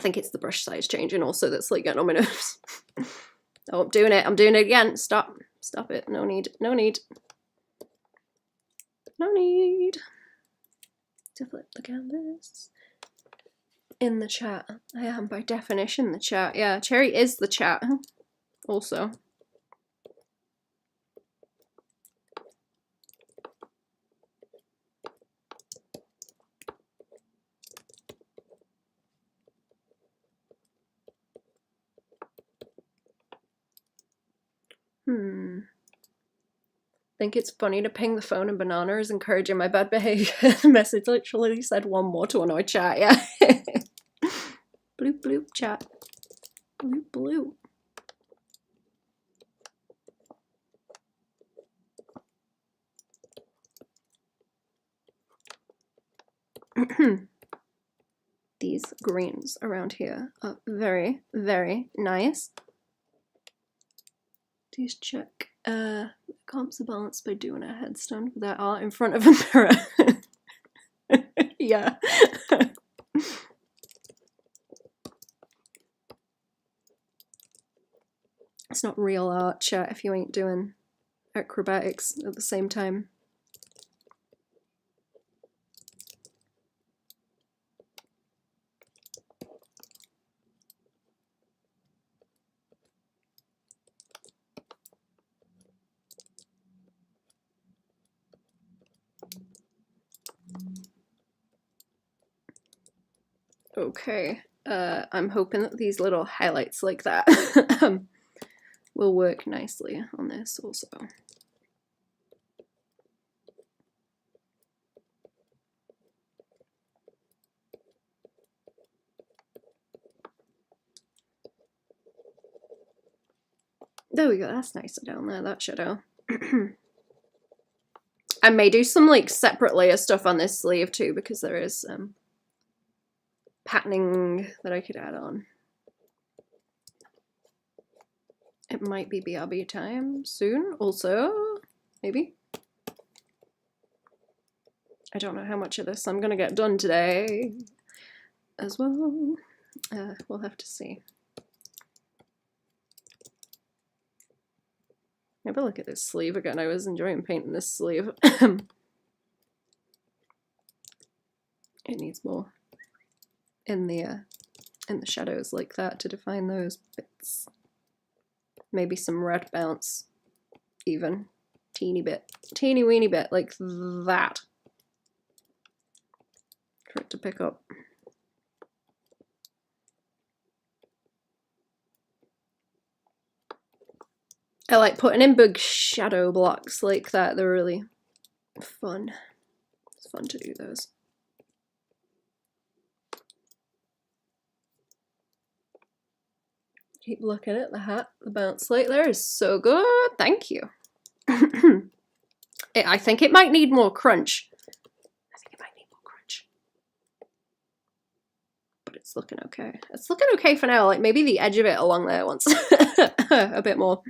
think it's the brush size changing also that's like getting on my nerves. Oh, I'm doing it again. Stop it. No need to flip the canvas. In the chat. I am by definition the chat. Yeah, Cherry is the chat also. Think it's funny to ping the phone and banana is encouraging my bad behavior. The message literally said one more to annoy chat, yeah. Bloop bloop chat. Bloop bloop. These greens around here are very, very nice. Please check. Comps are balanced by doing a headstand with that art in front of a mirror. Yeah. It's not real art, chat, if you ain't doing acrobatics at the same time. Okay, I'm hoping that these little highlights like that will work nicely on this also. There we go, that's nicer down there, that shadow. I may do some like separate layer stuff on this sleeve too, because there is patterning that I could add on. It might be BRB time soon also, maybe. I don't know how much of this I'm gonna get done today as well. We'll have to see. Maybe look at this sleeve again. I was enjoying painting this sleeve. It needs more in the shadows like that to define those bits. Maybe some red bounce, even teeny bit, teeny weeny bit like that for it to pick up. I like putting in big shadow blocks like that. They're really fun. It's fun to do those. Keep looking at the hat. The bounce light there is so good. Thank you. I think it might need more crunch. But it's looking okay. It's looking okay for now. Like maybe the edge of it along there wants a bit more.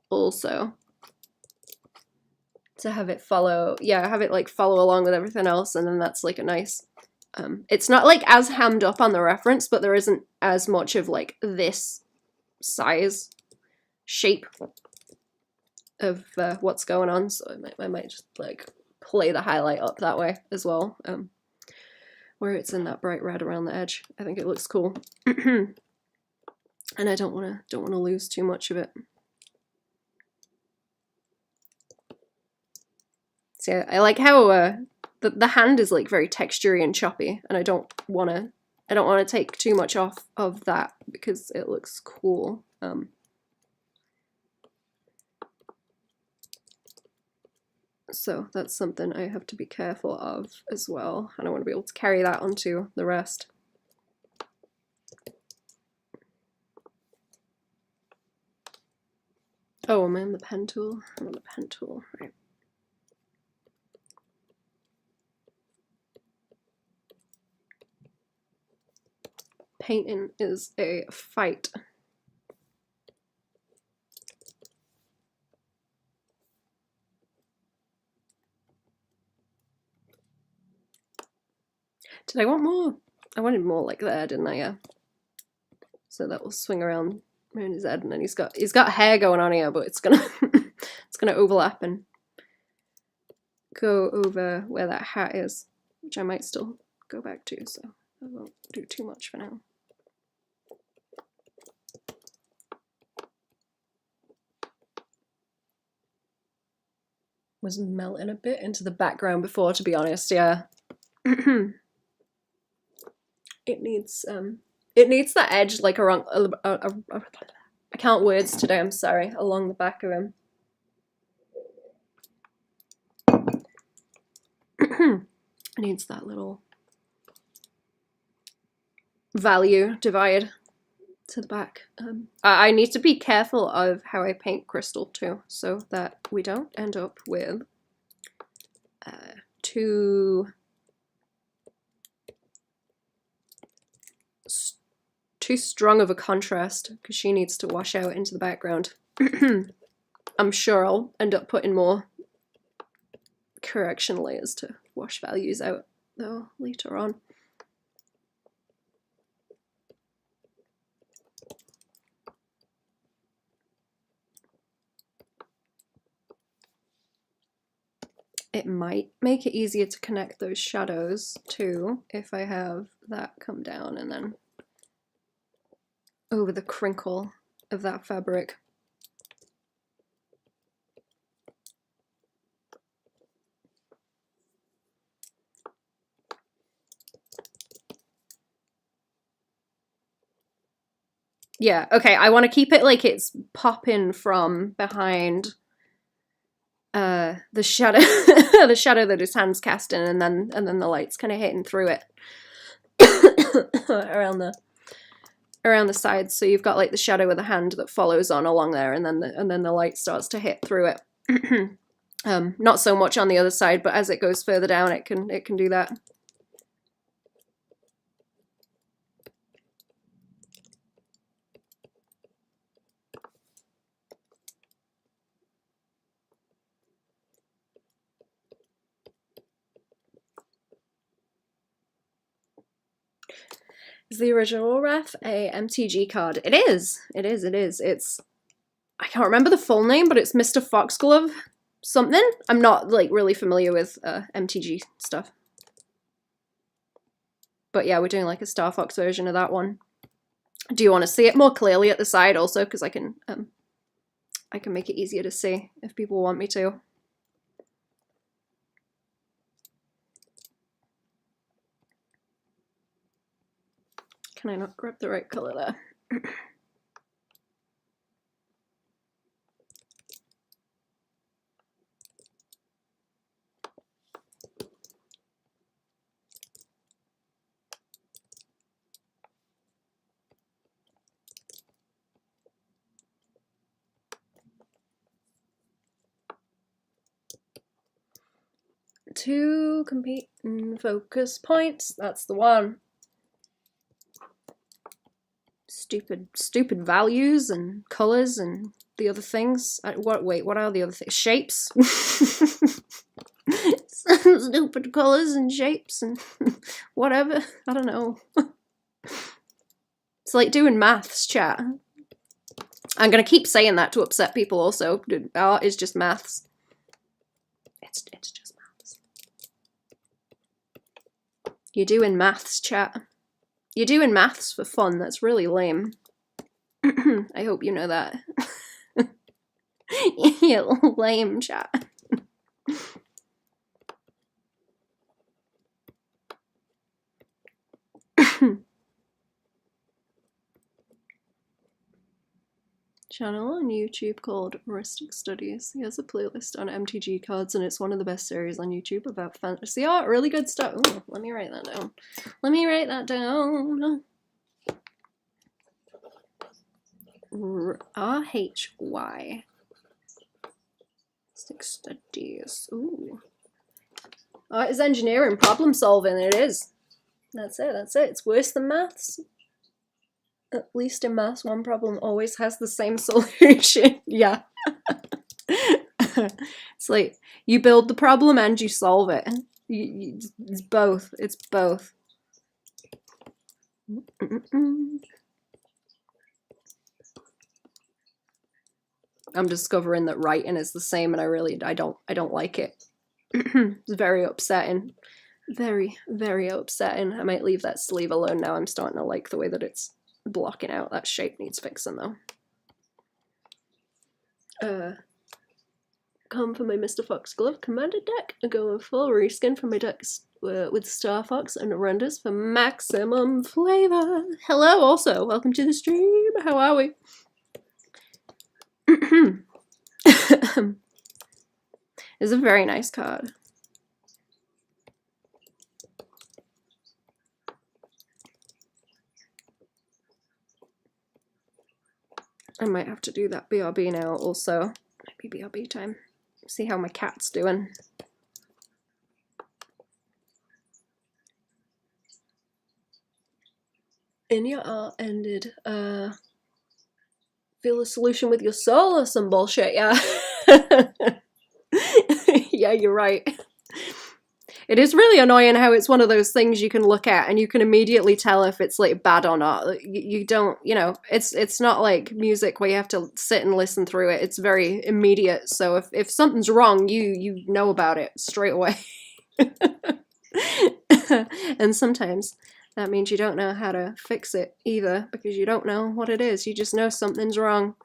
Also, to have it follow, yeah, have it like follow along with everything else, and then that's like a nice. It's not like as hammed up on the reference, but there isn't as much of like this size shape of what's going on, so I might just like play the highlight up that way as well, where it's in that bright red around the edge. I think it looks cool. And I don't want to lose too much of it. See, I like how the hand is like very textury and choppy, and I don't want to take too much off of that because it looks cool. So that's something I have to be careful of as well, and I want to be able to carry that onto the rest. Oh, I'm on the pen tool. I'm on the pen tool, right. painting is a fight. Did I want more? I wanted more like there, didn't I? Yeah. So that will swing around his head, and then he's got hair going on here, but it's gonna it's gonna overlap and go over where that hat is, which I might still go back to, so I won't do too much for now. Was melting a bit into the background before, to be honest, yeah. It needs that edge like around I can't words today, I'm sorry, along the back of him. It needs that little value divide to the back. I need to be careful of how I paint crystal too, so that we don't end up with too strong of a contrast, because she needs to wash out into the background. I'm sure I'll end up putting more correction layers to wash values out though later on. It might make it easier to connect those shadows too if I have that come down and then over the crinkle of that fabric. Yeah, okay, I want to keep it like it's popping from behind the shadow the shadow that his hand's casting, and then the light's kind of hitting through it around the sides, so you've got like the shadow of the hand that follows on along there, and then the light starts to hit through it. Not so much on the other side, but as it goes further down, it can do that. Is the original ref a MTG card? It is. It is. It is. It's, I can't remember the full name, but it's Mr. Foxglove something. I'm not like really familiar with MTG stuff. But yeah, we're doing like a Starfox version of that one. Do you want to see it more clearly at the side also? Because I can make it easier to see if people want me to. Can I not grab the right color there? Two competing focus points. That's the one. Stupid values and colors and the other things. Wait, what are the other things? Shapes. Stupid colors and shapes and whatever. I don't know. It's like doing maths, chat. I'm gonna keep saying that to upset people also. Art is just maths. It's just maths. You're doing maths, chat. You're doing maths for fun. That's really lame. I hope you know that. You're lame, chat. Channel on YouTube called Rustic Studies. He has a playlist on MTG cards, and it's one of the best series on YouTube about fantasy art. Really good stuff. Ooh, let me write that down. Let me write that down. RHY. Rustic Studies. Ooh. Art is engineering, problem solving. It is. That's it. That's it. It's worse than maths. At least in maths, one problem always has the same solution. Yeah. It's like you build the problem and you solve it. It's both. It's both. I'm discovering that writing is the same, and I don't like it. It's very upsetting. Very, very upsetting. I might leave that sleeve alone now. I'm starting to like the way that it's blocking out. That shape needs fixing though. Come for my Mr. Foxglove Commander deck. I go in full reskin for my decks with Starfox and renders for maximum flavor. Hello also, welcome to the stream. How are we? It's a very nice card. I might have to do that BRB now also. Might be BRB time. See how my cat's doing. In your art ended, feel the solution with your soul or some bullshit, yeah. Yeah, you're right. It is really annoying how it's one of those things you can look at and you can immediately tell if it's like bad or not. You don't, you know, it's not like music where you have to sit and listen through it. It's very immediate. So if something's wrong, you know about it straight away. And sometimes that means you don't know how to fix it either because you don't know what it is. You just know something's wrong.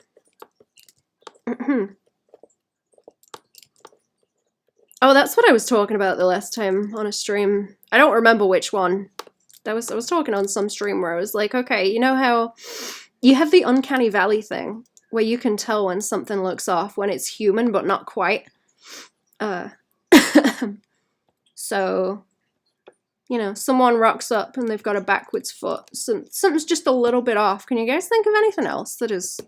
Oh, that's what I was talking about the last time on a stream. I don't remember which one. I was talking on some stream where I was like, okay, you know how you have the uncanny valley thing where you can tell when something looks off, when it's human but not quite. So, you know, someone rocks up and they've got a backwards foot. Something's just a little bit off. Can you guys think of anything else that is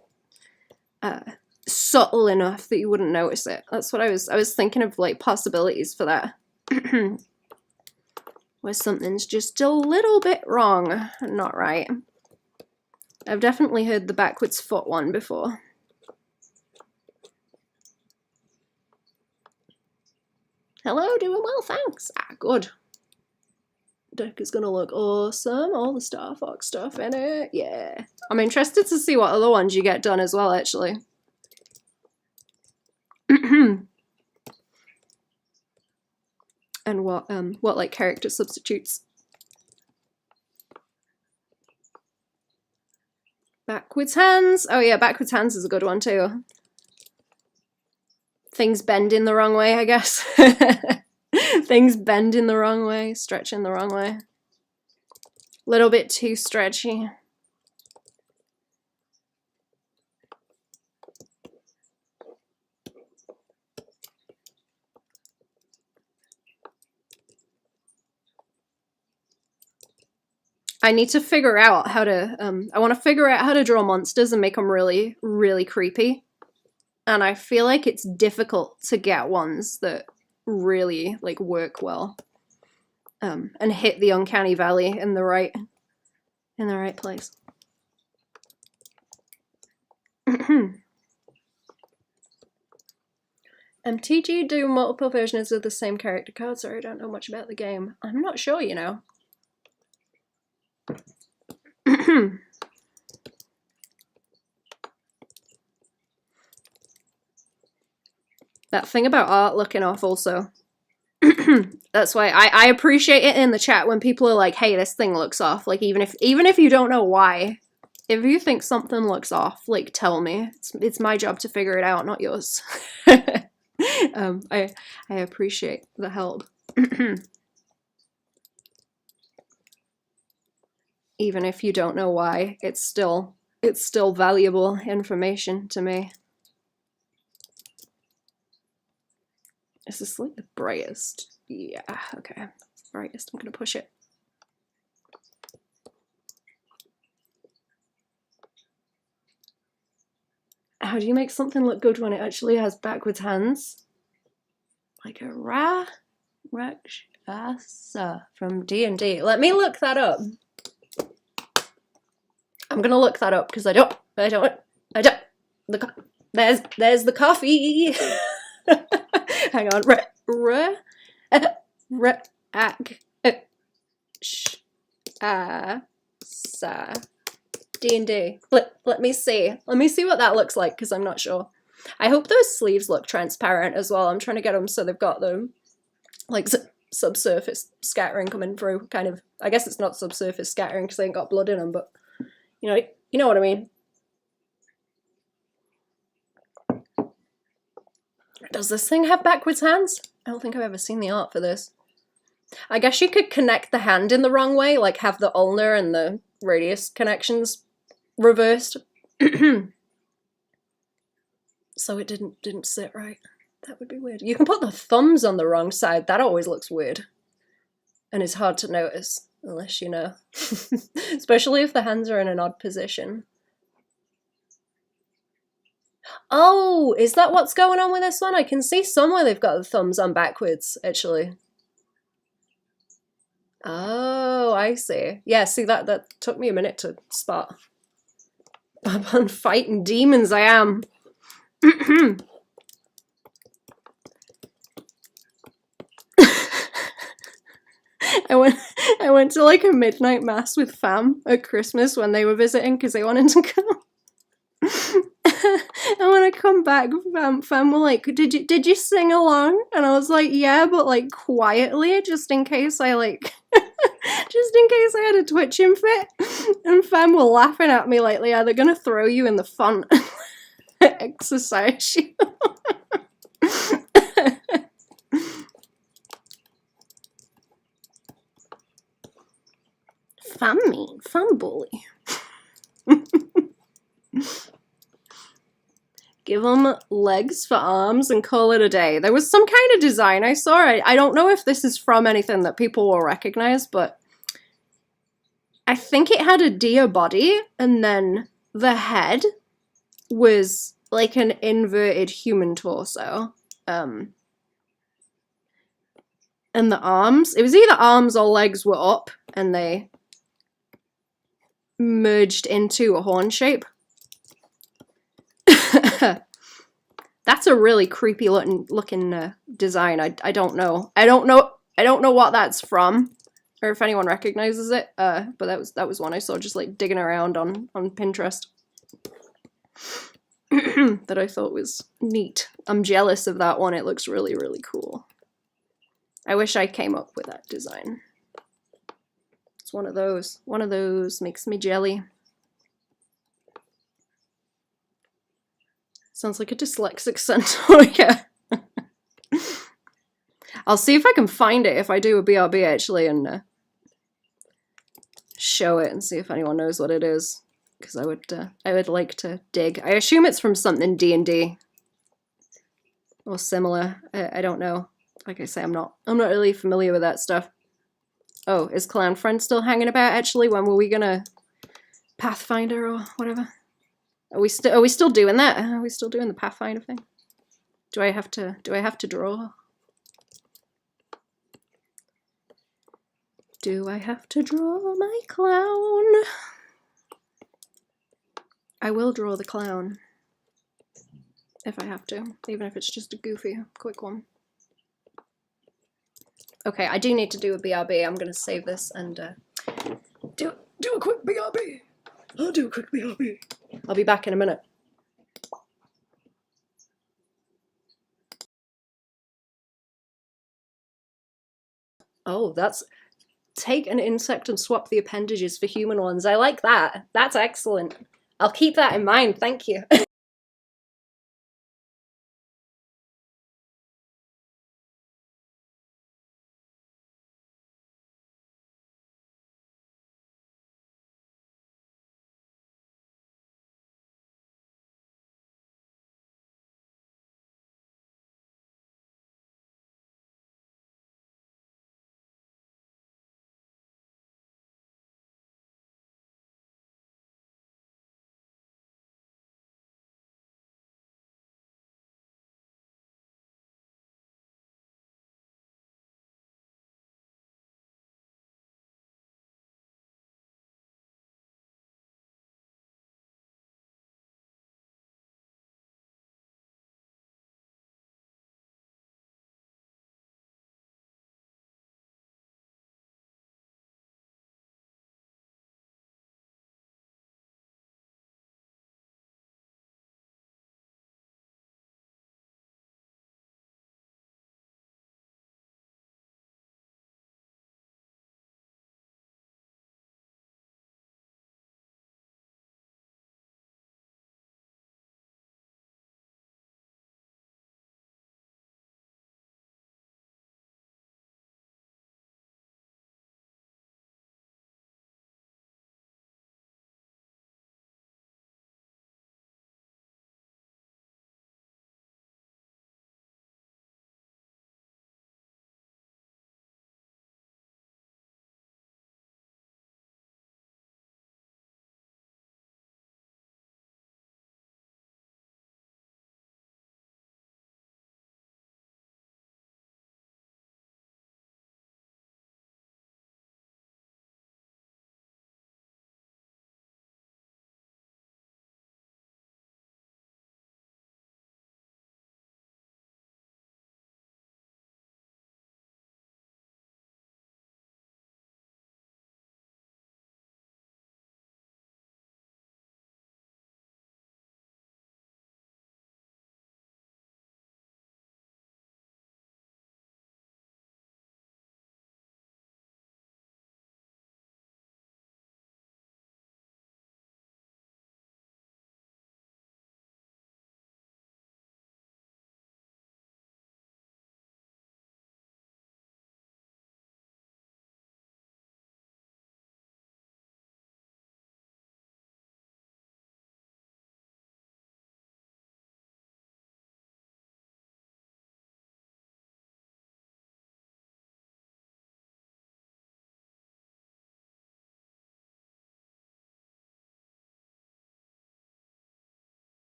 subtle enough that you wouldn't notice it? That's what I was thinking of, like possibilities for that. Where something's just a little bit wrong, not right. I've definitely heard the backwards foot one before. Hello, doing well, thanks. Ah, good. Deck is gonna look awesome. All the Starfox stuff in it, yeah. I'm interested to see what other ones you get done as well, actually. And what like character substitutes. Backwards hands. Oh yeah, backwards hands is a good one too. Things bend in the wrong way, I guess. Things bend in the wrong way, stretch in the wrong way. A little bit too stretchy. I need to figure out how to, I want to figure out how to draw monsters and make them really, really creepy. And I feel like it's difficult to get ones that really, like, work well. And hit the uncanny valley in the right place. MTG do multiple versions of the same character card, so I don't know much about the game. I'm not sure, you know. That thing about art looking off also. That's why I appreciate it in the chat when people are like, hey, this thing looks off. Like, even if you don't know why, if you think something looks off, like, tell me. It's my job to figure it out, not yours. I appreciate the help. Even if you don't know why, it's still valuable information to me. Is this like the brightest? Yeah, okay. Brightest, I'm gonna push it. How do you make something look good when it actually has backwards hands? Like a Rakshasa from D&D. Let me look that up. I'm gonna look that up because I don't. There's the coffee. Hang on. Sa D&D. Let me see. Let me see what that looks like because I'm not sure. I hope those sleeves look transparent as well. I'm trying to get them so they've got the like subsurface scattering coming through. Kind of. I guess it's not subsurface scattering because they ain't got blood in them, but you know what I mean. Does this thing have backwards hands? I don't think I've ever seen the art for this. I guess you could connect the hand in the wrong way, like have the ulnar and the radius connections reversed. So it didn't sit right. That would be weird. You can put the thumbs on the wrong side. That always looks weird. And it's hard to notice, unless you know. Especially if the hands are in an odd position. Oh, is that what's going on with this one? I can see somewhere they've got the thumbs on backwards, actually. Oh, I see. Yeah, see, that took me a minute to spot. I'm on fighting demons, I am. I went to like a midnight mass with fam at Christmas when they were visiting because they wanted to come. And when I come back, fam were like, did you sing along? And I was like, yeah, but like quietly, just in case I like, just in case I had a twitching fit. And fam were laughing at me like, yeah, they're gonna throw you in the font and exercise you. Fam mean, fam bully. Give them legs for arms and call it a day. There was some kind of design I saw. I don't know if this is from anything that people will recognize, but I think it had a deer body, and then the head was like an inverted human torso. And the arms, it was either arms or legs were up, and they merged into a horn shape. That's a really creepy looking design. I don't know. I don't know what that's from, or if anyone recognizes it. But that was one I saw just like digging around on Pinterest. That I thought was neat. I'm jealous of that one. It looks really, really cool. I wish I came up with that design. It's one of those. One of those makes me jelly. Sounds like a dyslexic sentence. Yeah. I'll see if I can find it if I do a BRB actually and show it and see if anyone knows what it is. Because I would like to dig. I assume it's from something D&D or similar. I don't know. Like I say, I'm not really familiar with that stuff. Oh, is Clown Friend still hanging about actually? When were we gonna Pathfinder or whatever? Are we still doing that? Are we still doing the Pathfinder thing? Do I have to draw? Do I have to draw my clown? I will draw the clown. If I have to. Even if it's just a goofy, quick one. Okay, I do need to do a BRB. I'm gonna save this and do a quick BRB. I'll do a quick BRB. I'll be back in a minute. Oh, that's... Take an insect and swap the appendages for human ones. I like that. That's excellent. I'll keep that in mind, thank you.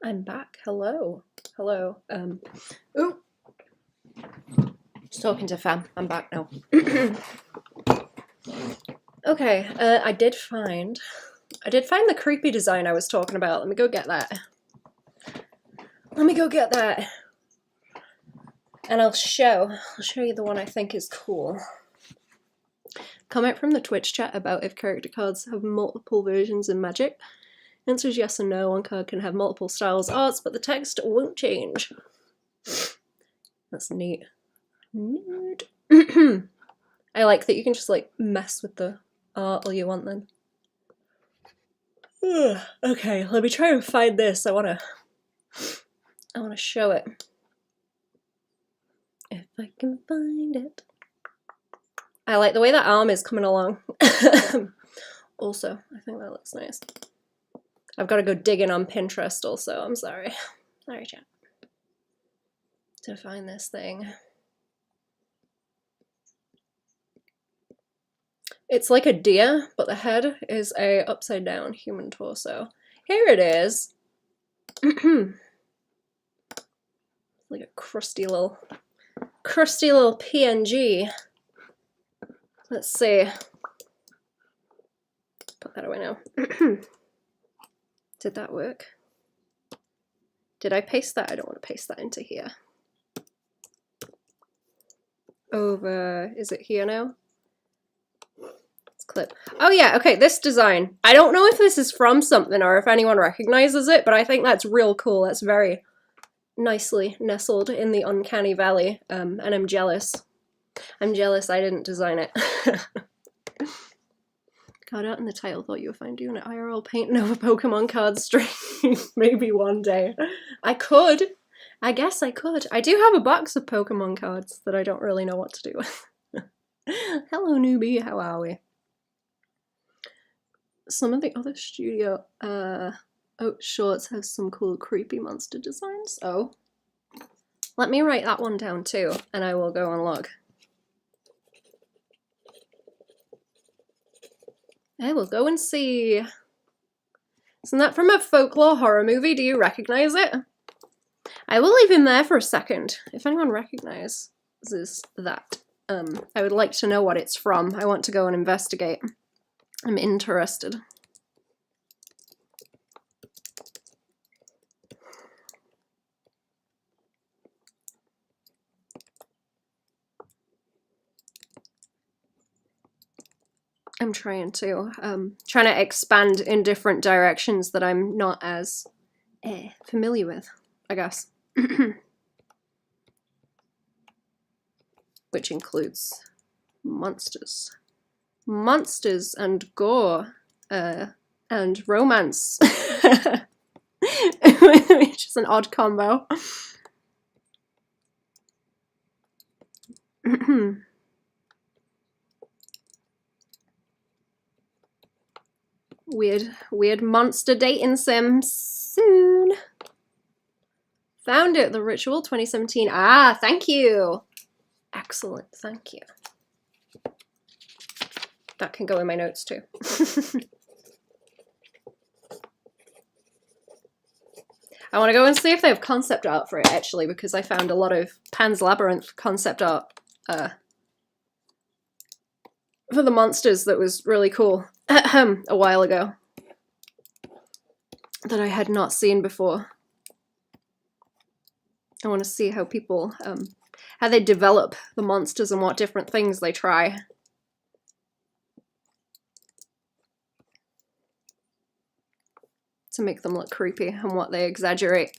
I'm back. Hello. Hello. Ooh. Just talking to fam. I'm back now. Okay, I did find the creepy design I was talking about. Let me go get that. And I'll show you the one I think is cool. Comment from the Twitch chat about if character cards have multiple versions in Magic. Answer is yes and no. One card can have multiple styles, arts, but the text won't change. That's neat. I like that you can just like mess with the art all you want then. Okay, let me try and find this. I wanna show it. If I can find it. I like the way that arm is coming along. Also, I think that looks nice. I've got to go digging on Pinterest also, I'm sorry. Sorry, chat. To find this thing. It's like a deer, but the head is a upside down human torso. Here it is. Like a crusty little PNG. Let's see. Put that away now. Did that work? Did I paste that? I don't want to paste that into here. Over, is it here now? Let's clip. Oh yeah, okay, this design. I don't know if this is from something or if anyone recognizes it, but I think that's real cool. That's very nicely nestled in the uncanny valley, and I'm jealous. I'm jealous I didn't design it. Card out in the title, thought you were fine doing it. IRL painting over Pokemon card stream. Maybe one day. I could. I guess I could. I do have a box of Pokemon cards that I don't really know what to do with. Hello newbie, how are we? Some of the other studio shorts have some cool creepy monster designs. Oh. Let me write that one down too, and I will go and look. I will go and see. Isn't that from a folklore horror movie? Do you recognize it? I will leave him there for a second. If anyone recognizes that, I would like to know what it's from. I want to go and investigate. I'm interested. I'm trying to expand in different directions that I'm not as familiar with, I guess. Which includes monsters. Monsters and gore and romance. Which is an odd combo. Weird monster dating sim soon. Found it, the ritual 2017. Ah, thank you. Excellent, thank you. That can go in my notes too. I want to go and see if they have concept art for it actually, because I found a lot of Pan's Labyrinth concept art for the monsters that was really cool a while ago that I had not seen before. I want to see how people, how they develop the monsters and what different things they try. To make them look creepy and what they exaggerate.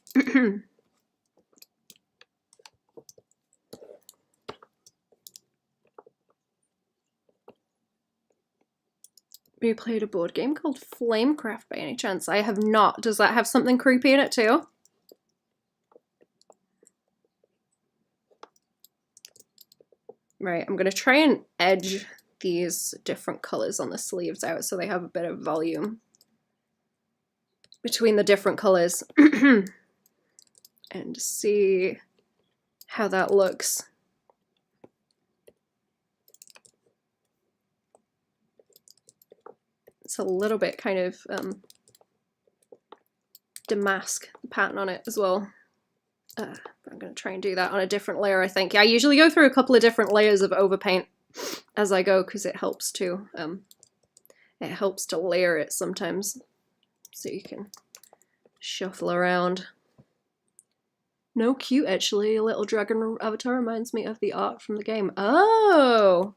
You played a board game called Flamecraft by any chance? I have not. Does that have something creepy in it too? Right, I'm going to try and edge these different colors on the sleeves out so they have a bit of volume between the different colors and see how that looks. It's a little bit kind of demask the pattern on it as well. I'm going to try and do that on a different layer, I think. Yeah, I usually go through a couple of different layers of overpaint as I go because it helps to layer it sometimes, so you can shuffle around. No, cute actually. A little dragon avatar reminds me of the art from the game. Oh.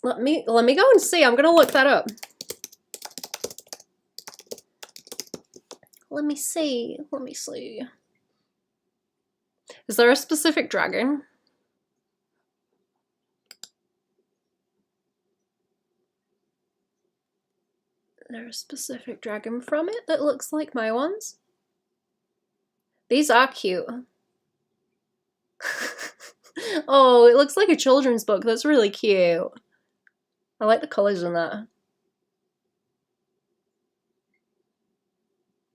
Let me go and see. I'm gonna look that up. Let me see. Let me see. Is there a specific dragon? Is there a specific dragon from it that looks like my ones? These are cute. Oh, it looks like a children's book. That's really cute. I like the colours in that.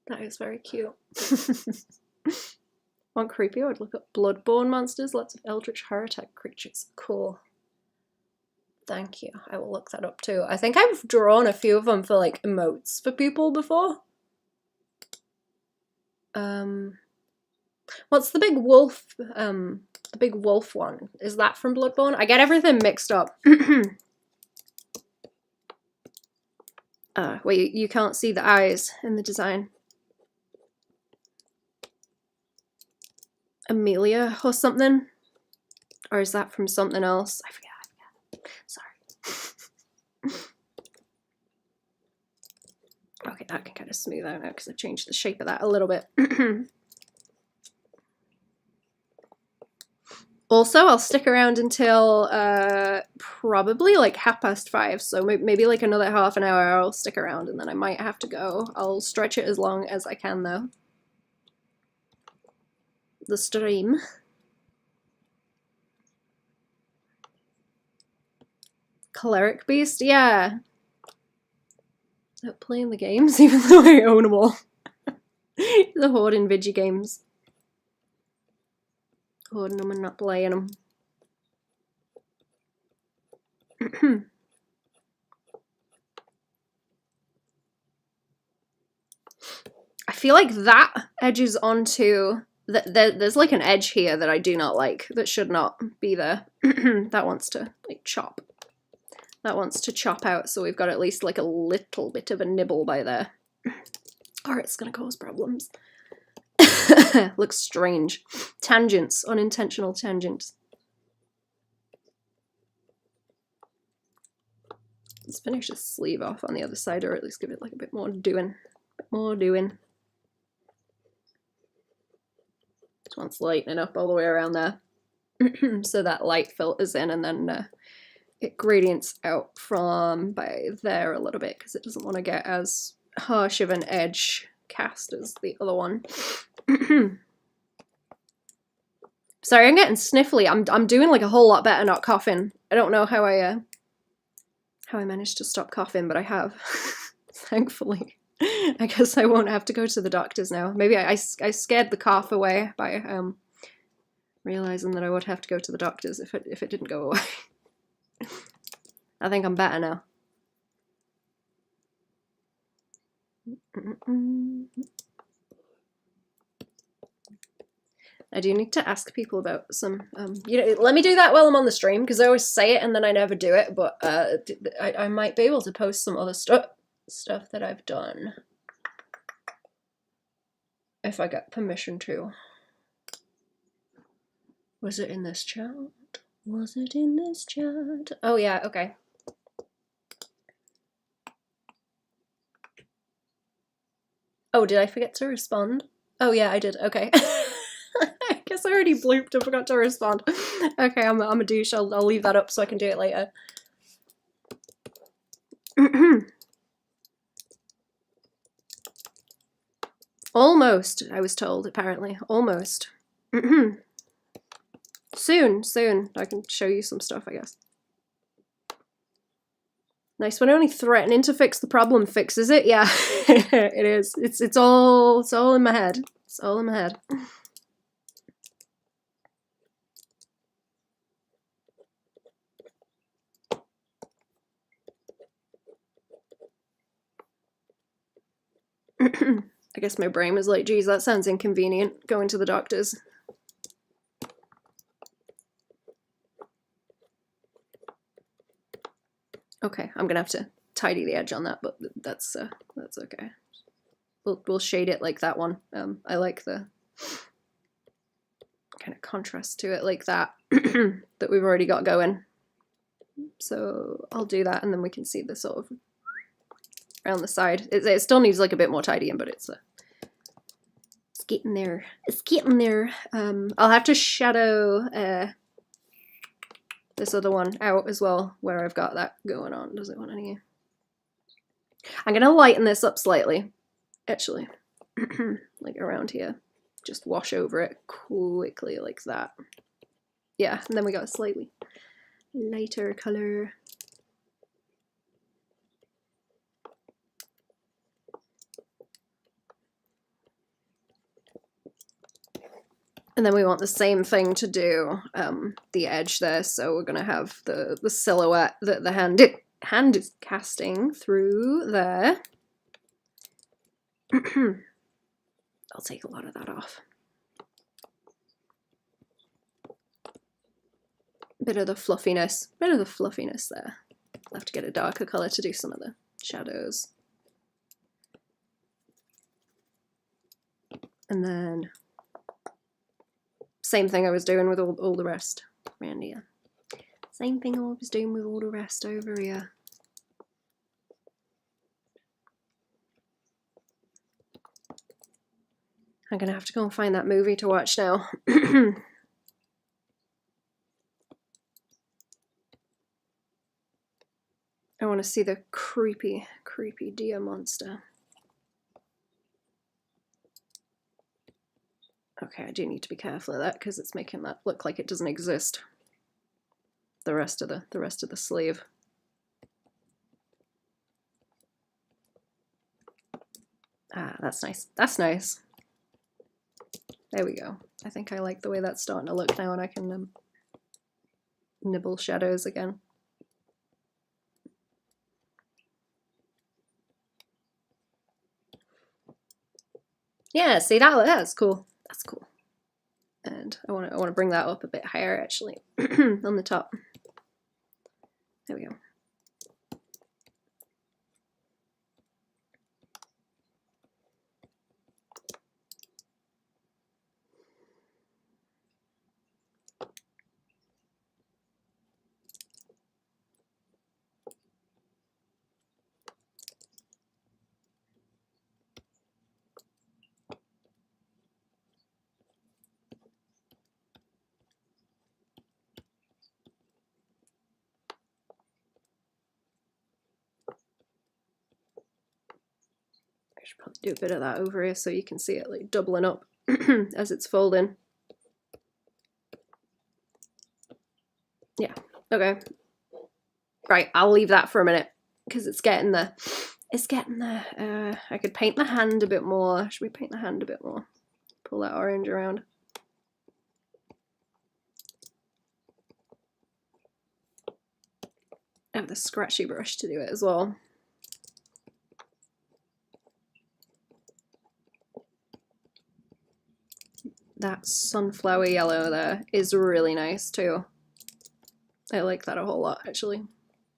That is very cute. Want creepy? I would look up bloodborne monsters, lots of eldritch horror-type creatures. Cool. Thank you. I will look that up too. I think I've drawn a few of them for like emotes for people before. What's the big wolf? The big wolf one. Is that from Bloodborne? I get everything mixed up. Wait, you can't see the eyes in the design. Amelia or something? Or is that from something else? I forget. Sorry. Okay, that can kind of smooth out now because I've changed the shape of that a little bit. Also, I'll stick around until probably like 5:30, so maybe like another half an hour I'll stick around and then I might have to go. I'll stretch it as long as I can though. The stream. Cleric Beast? Yeah. Not playing the games even though I own them all. The hoarding Vigi games. Hoarding them and not playing them. I feel like that edges onto... There's like an edge here that I do not like, that should not be there. That wants to like chop. That wants to chop out, so we've got at least like a little bit of a nibble by there. Or it's gonna cause problems. Looks strange. Tangents, unintentional tangents. Let's finish this sleeve off on the other side, or at least give it like a bit more doing. Just wants lightening up all the way around there. So that light filters in and then it gradients out from by there a little bit because it doesn't want to get as harsh of an edge cast as the other one. Sorry, I'm getting sniffly. I'm doing like a whole lot better not coughing. I don't know how I managed to stop coughing, but I have. Thankfully. I guess I won't have to go to the doctors now. Maybe I scared the cough away by realizing that I would have to go to the doctors if it didn't go away. I think I'm better now. I do need to ask people about some, you know, let me do that while I'm on the stream, because I always say it and then I never do it, but I might be able to post some other stuff that I've done. If I get permission to. Was it in this chat? Was it in this chat? Oh yeah, okay. Oh, did I forget to respond? Oh yeah, I did, okay. I guess I already blooped and forgot to respond. Okay, I'm a douche, I'll leave that up so I can do it later. Almost, I was told, apparently. Almost. Soon. I can show you some stuff, I guess. Nice when only threatening to fix the problem fixes it. Yeah, it is. It's all in my head. It's all in my head. I guess my brain was like, geez, that sounds inconvenient, going to the doctor's. Okay, I'm gonna have to tidy the edge on that, but that's okay. We'll shade it like that one. I like the kind of contrast to it like that that we've already got going. So I'll do that, and then we can see the sort of around the side. It still needs like a bit more tidying, but it's getting there. It's getting there. I'll have to shadow this other one out as well, where I've got that going on. Does it want any? I'm gonna lighten this up slightly, actually, like around here. Just wash over it quickly like that. Yeah, and then we got a slightly lighter color. And then we want the same thing to do the edge there. So we're gonna have the silhouette that the hand is casting through there. I'll take a lot of that off. Bit of the fluffiness there. I'll have to get a darker color to do some of the shadows. And then same thing I was doing with all the rest around here. Same thing I was doing with all the rest over here. I'm gonna have to go and find that movie to watch now. I want to see the creepy deer monster. Okay, I do need to be careful of that because it's making that look like it doesn't exist. The rest of the sleeve. Ah, that's nice. That's nice. There we go. I think I like the way that's starting to look now, and I can nibble shadows again. Yeah, see that's cool. That's cool. And I want to bring that up a bit higher actually on the top. There we go. I should probably do a bit of that over here so you can see it like doubling up as it's folding. Yeah, okay. Right, I'll leave that for a minute because it's getting there. I could paint the hand a bit more. Should we paint the hand a bit more? Pull that orange around. I have the scratchy brush to do it as well. That sunflower yellow there is really nice too. I like that a whole lot actually.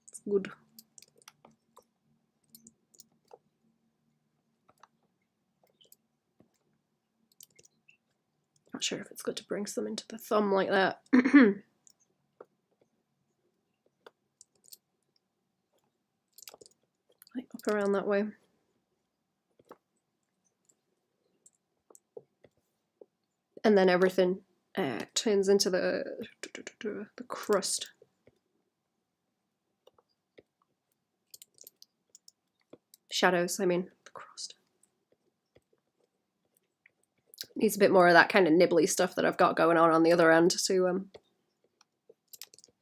It's good. Not sure if it's good to bring some into the thumb like that. Like up around that way. And then everything turns into the crust. Shadows, I mean, the crust. Needs a bit more of that kind of nibbly stuff that I've got going on the other end to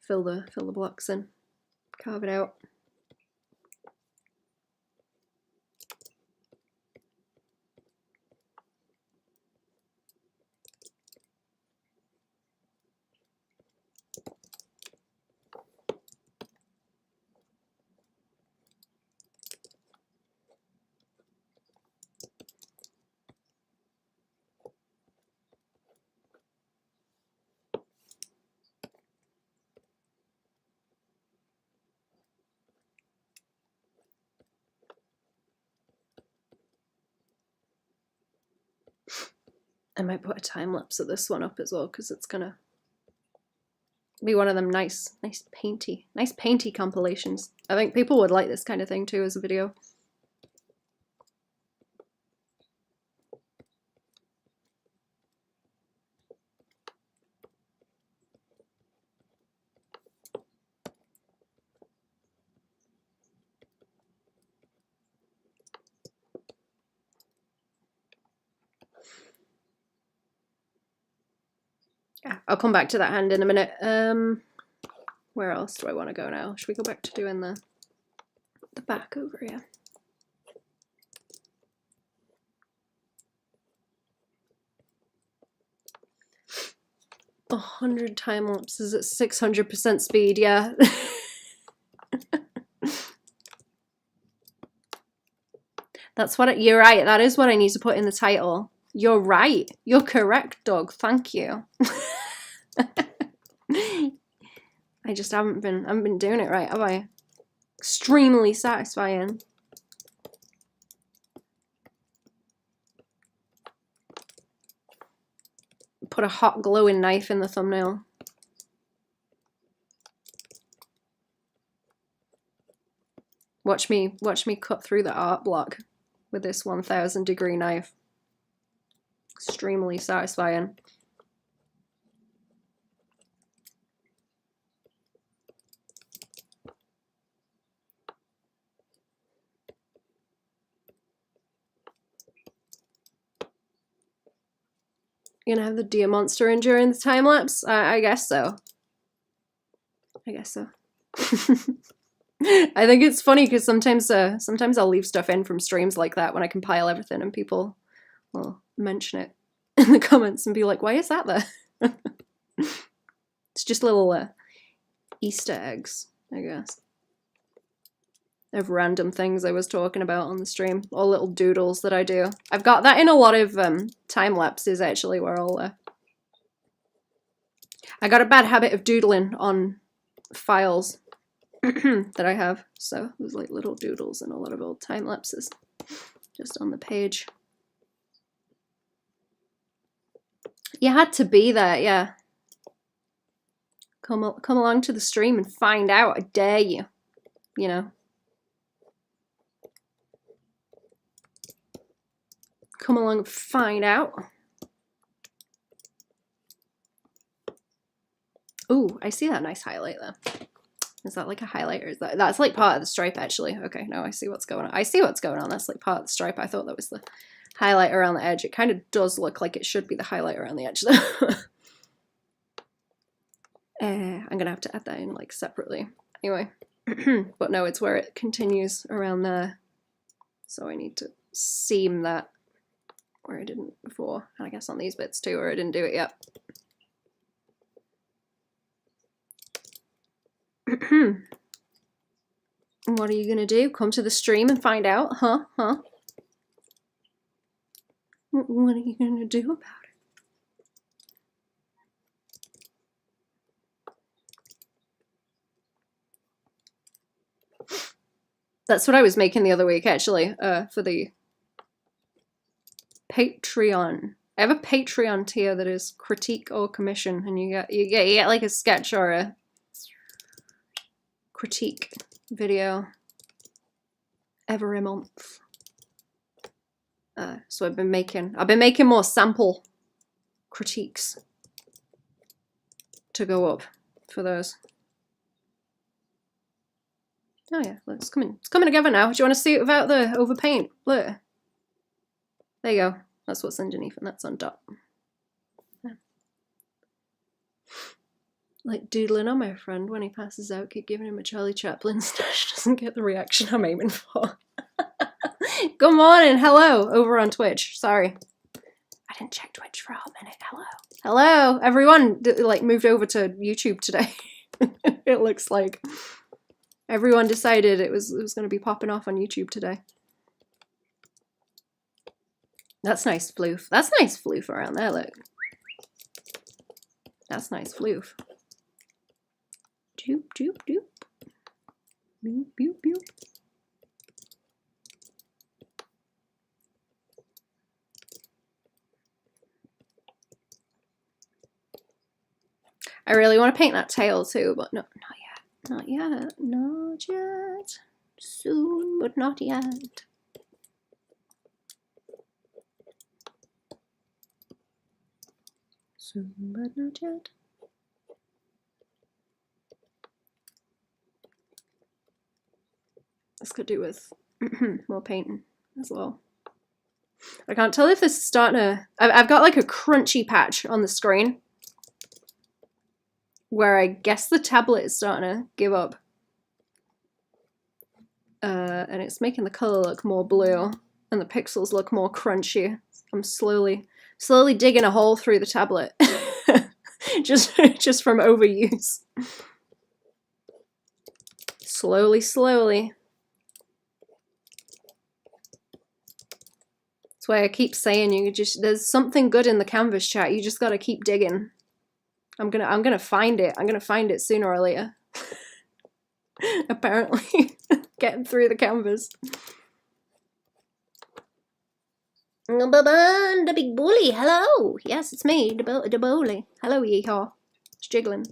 fill the blocks in, carve it out. I might put a time lapse of this one up as well because it's gonna be one of them nice painty compilations. I think people would like this kind of thing too as a video. Yeah, I'll come back to that hand in a minute. Where else do I want to go now? Should we go back to doing the back over here? 100 time lapses at 600% speed, yeah. That's what you're right. That is what I need to put in the title. You're right. You're correct, Doug. Thank you. I just haven't been doing it right, have I? Extremely satisfying. Put a hot glowing knife in the thumbnail. Watch me cut through the art block with this 1000-degree knife. Extremely satisfying. You gonna have the deer monster in during the time lapse? I guess so. I guess so. I think it's funny because sometimes I'll leave stuff in from streams like that when I compile everything and people will mention it in the comments and be like, why is that there? It's just little Easter eggs, I guess, of random things I was talking about on the stream, or little doodles that I do. I've got that in a lot of time lapses actually, where I got a bad habit of doodling on files that I have, so there's like little doodles and a lot of old time lapses just on the page. You had to be there, yeah. Come along to the stream and find out. I dare you. You know. Come along and find out. Ooh, I see that nice highlight there. Is that like a highlight, or is that's like part of the stripe actually? Okay, no, I see what's going on. I see what's going on. That's like part of the stripe. I thought that was the highlight around the edge. It kind of does look like it should be the highlight around the edge though. I'm gonna have to add that in like separately. Anyway, but no, it's where it continues around there. So I need to seam that where I didn't before. And I guess on these bits too, where I didn't do it yet. What are you gonna do? Come to the stream and find out? Huh? What are you gonna do about it? That's what I was making the other week actually, for the Patreon. I have a Patreon tier that is critique or commission, and you get like a sketch or a critique video every month. So I've been making more sample critiques to go up for those. Oh yeah, it's coming together now. Do you want to see it without the overpaint? Look. There you go. That's what's underneath, and that's on top. Yeah. Like doodling on my friend when he passes out, keep giving him a Charlie Chaplin stash, doesn't get the reaction I'm aiming for. Good morning, hello, over on Twitch. Sorry. I didn't check Twitch for a hot minute. Hello. Hello, everyone like moved over to YouTube today. It looks like everyone decided it was going to be popping off on YouTube today. That's nice floof. That's nice floof around there, look. That's nice floof. Doop, doop, doop. Boop, boop, boop. I really want to paint that tail too, but no, not yet. Not yet. Not yet. Soon, but not yet. Soon, but not yet. This could do with more painting as well. I can't tell if this is starting to... I've got like a crunchy patch on the screen where I guess the tablet is starting to give up. And it's making the color look more blue and the pixels look more crunchy. I'm slowly digging a hole through the tablet. just from overuse. Slowly. That's why I keep saying there's something good in the canvas, chat. You just gotta keep digging. I'm gonna find it. I'm gonna find it sooner or later. Apparently. Getting through the canvas. The big bully, hello! Yes, it's me, the bully. Hello, yeehaw. It's jiggling.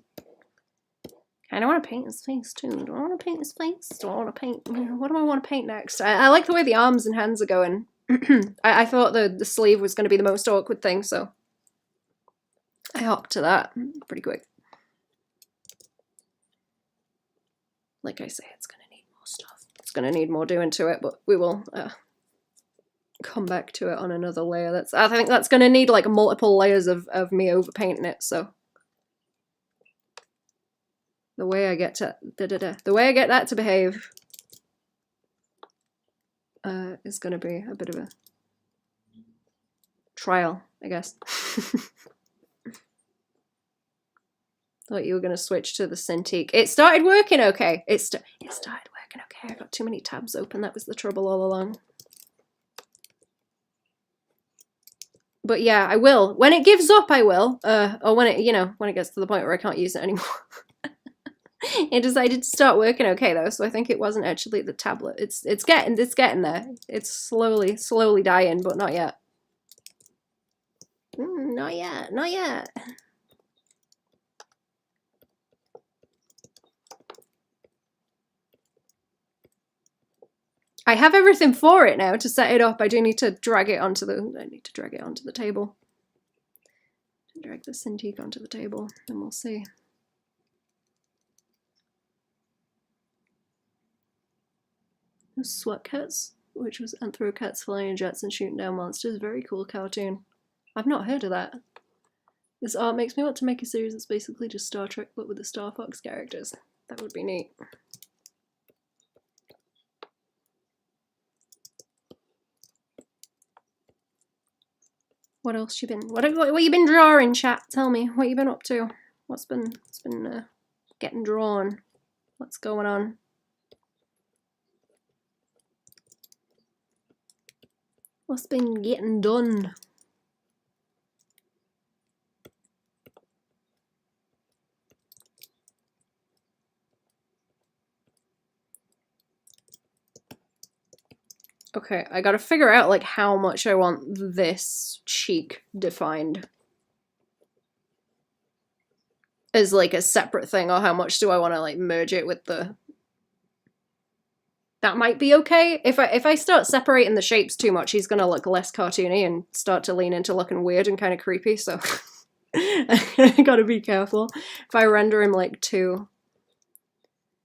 I don't want to paint his face too. Do I want to paint his face? Do I want to paint... What do I want to paint next? I like the way the arms and hands are going. I thought the sleeve was going to be the most awkward thing, so I hopped to that pretty quick. Like I say, it's going to need more stuff. It's going to need more doing to it, but we will come back to it on another layer. I think that's going to need like multiple layers of me overpainting it, so the way I get to the way I get that to behave is going to be a bit of a trial, I guess. Thought you were going to switch to the Cintiq. It started working okay. It started working okay. I got too many tabs open. That was the trouble all along. But yeah, I will. When it gives up, I will. Or when it gets to the point where I can't use it anymore. It decided to start working okay though, so I think it wasn't actually the tablet. It's getting there. It's slowly dying, but not yet. Not yet. I have everything for it now to set it up. I do need to drag it onto the table. Drag the Cintiq onto the table, and we'll see. SWAT Cats, which was Anthro Cats flying jets and shooting down monsters. Very cool cartoon. I've not heard of that. This art makes me want to make a series that's basically just Star Trek but with the Starfox characters. That would be neat. What else you been? What you been drawing, chat? Tell me what you been up to. What's been getting drawn? What's going on? What's been getting done? Okay, I gotta figure out like how much I want this cheek defined as like a separate thing, or how much do I want to like merge it with the... That might be okay. If I start separating the shapes too much, he's gonna look less cartoony and start to lean into looking weird and kind of creepy, so I gotta be careful. If I render him like too...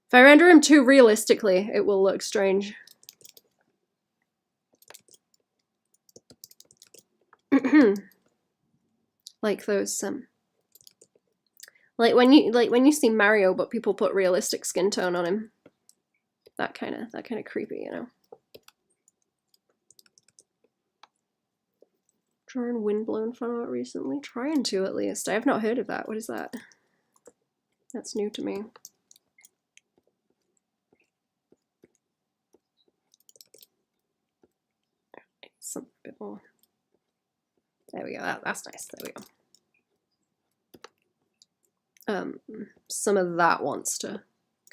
If I render him too realistically, it will look strange. Like those like when you see Mario but people put realistic skin tone on him. That kind of creepy, you know. Drawing windblown fan art recently. Trying to at least. I have not heard of that. What is that? That's new to me. Some bit more. There we go. That's nice. There we go. Some of that wants to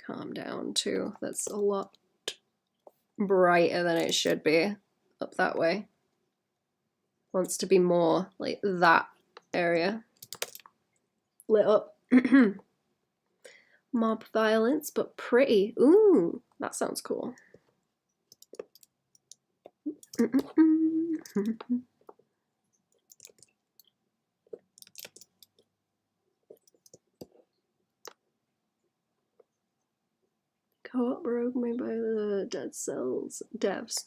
calm down too. That's a lot brighter than it should be up that way. Wants to be more like that area lit up. Mob violence, but pretty. Ooh, that sounds cool. Co-op rogue made by the Dead Cells devs.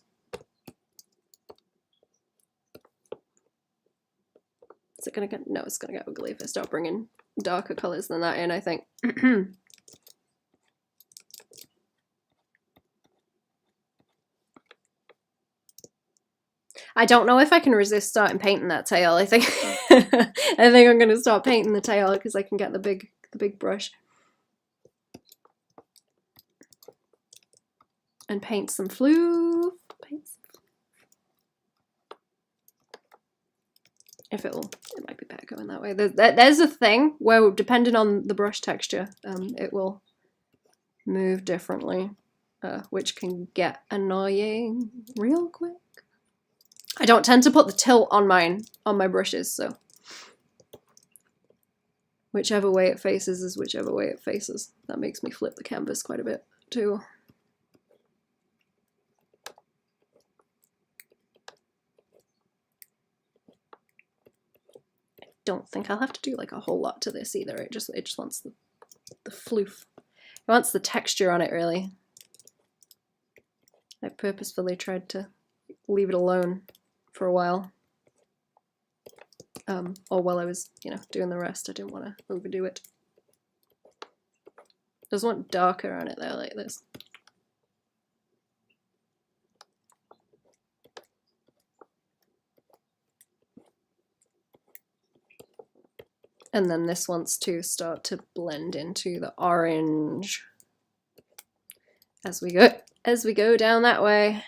Is it gonna get? No, it's gonna get ugly if I start bringing darker colors than that in, I think. I don't know if I can resist starting painting that tail. I think I think I'm gonna start painting the tail because I can get the big brush and paint some floof. If it might be better going that way. There's a thing where depending on the brush texture, it will move differently, which can get annoying real quick. I don't tend to put the tilt on my brushes, so whichever way it faces is whichever way it faces. That makes me flip the canvas quite a bit too. I don't think I'll have to do like a whole lot to this either. It just wants the floof. It wants the texture on it, really. I purposefully tried to leave it alone for a while. Or while I was, doing the rest, I didn't want to overdo it. Just want darker on it there, like this. And then this wants to start to blend into the orange as we go down that way.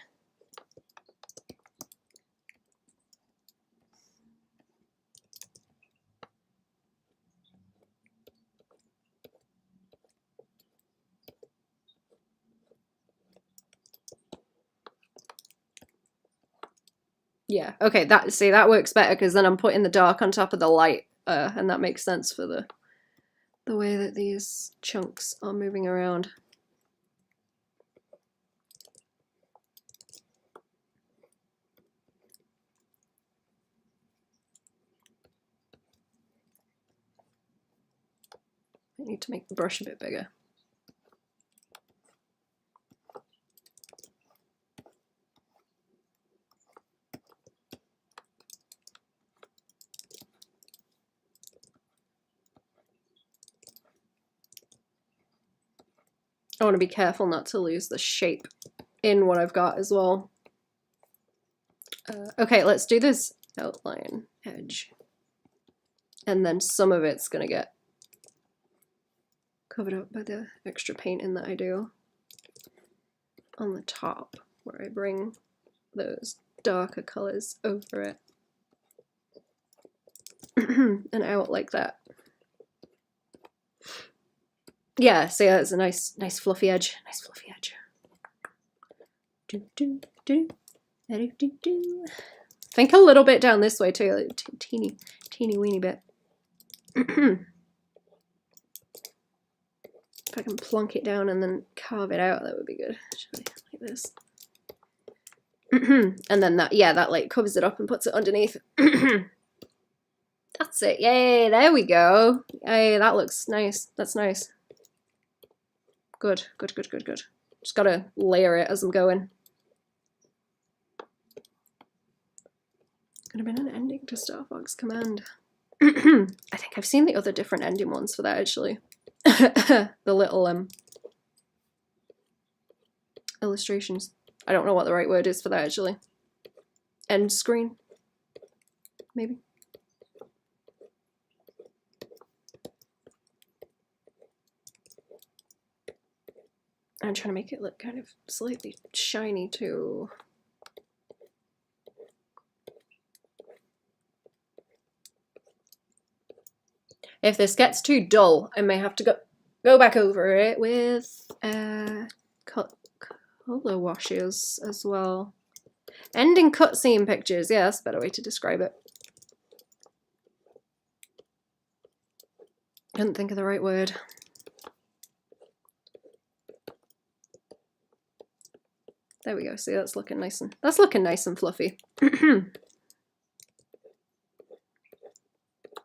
Yeah, okay, that works better because then I'm putting the dark on top of the light, and that makes sense for the way that these chunks are moving around. I need to make the brush a bit bigger. I want to be careful not to lose the shape in what I've got as well. Okay, let's do this outline edge. And then some of it's going to get covered up by the extra painting that I do on the top, where I bring those darker colors over it and out like that. Yeah, so yeah, it's a nice fluffy edge. Nice fluffy edge. Think a little bit down this way too, like teeny weeny bit. If I can plonk it down and then carve it out, that would be good. Actually, like this. And then that like covers it up and puts it underneath. That's it. Yay! There we go. Yay! That looks nice. That's nice. Good. Just gotta layer it as I'm going. Could have been an ending to Starfox Command. I think I've seen the other different ending ones for that actually. The little illustrations. I don't know what the right word is for that actually. End screen, maybe. I'm trying to make it look kind of slightly shiny too. If this gets too dull, I may have to go back over it with color washes as well. Ending cutscene pictures, yeah, that's a better way to describe it. Couldn't think of the right word. There we go. See, that's looking nice and fluffy. Let's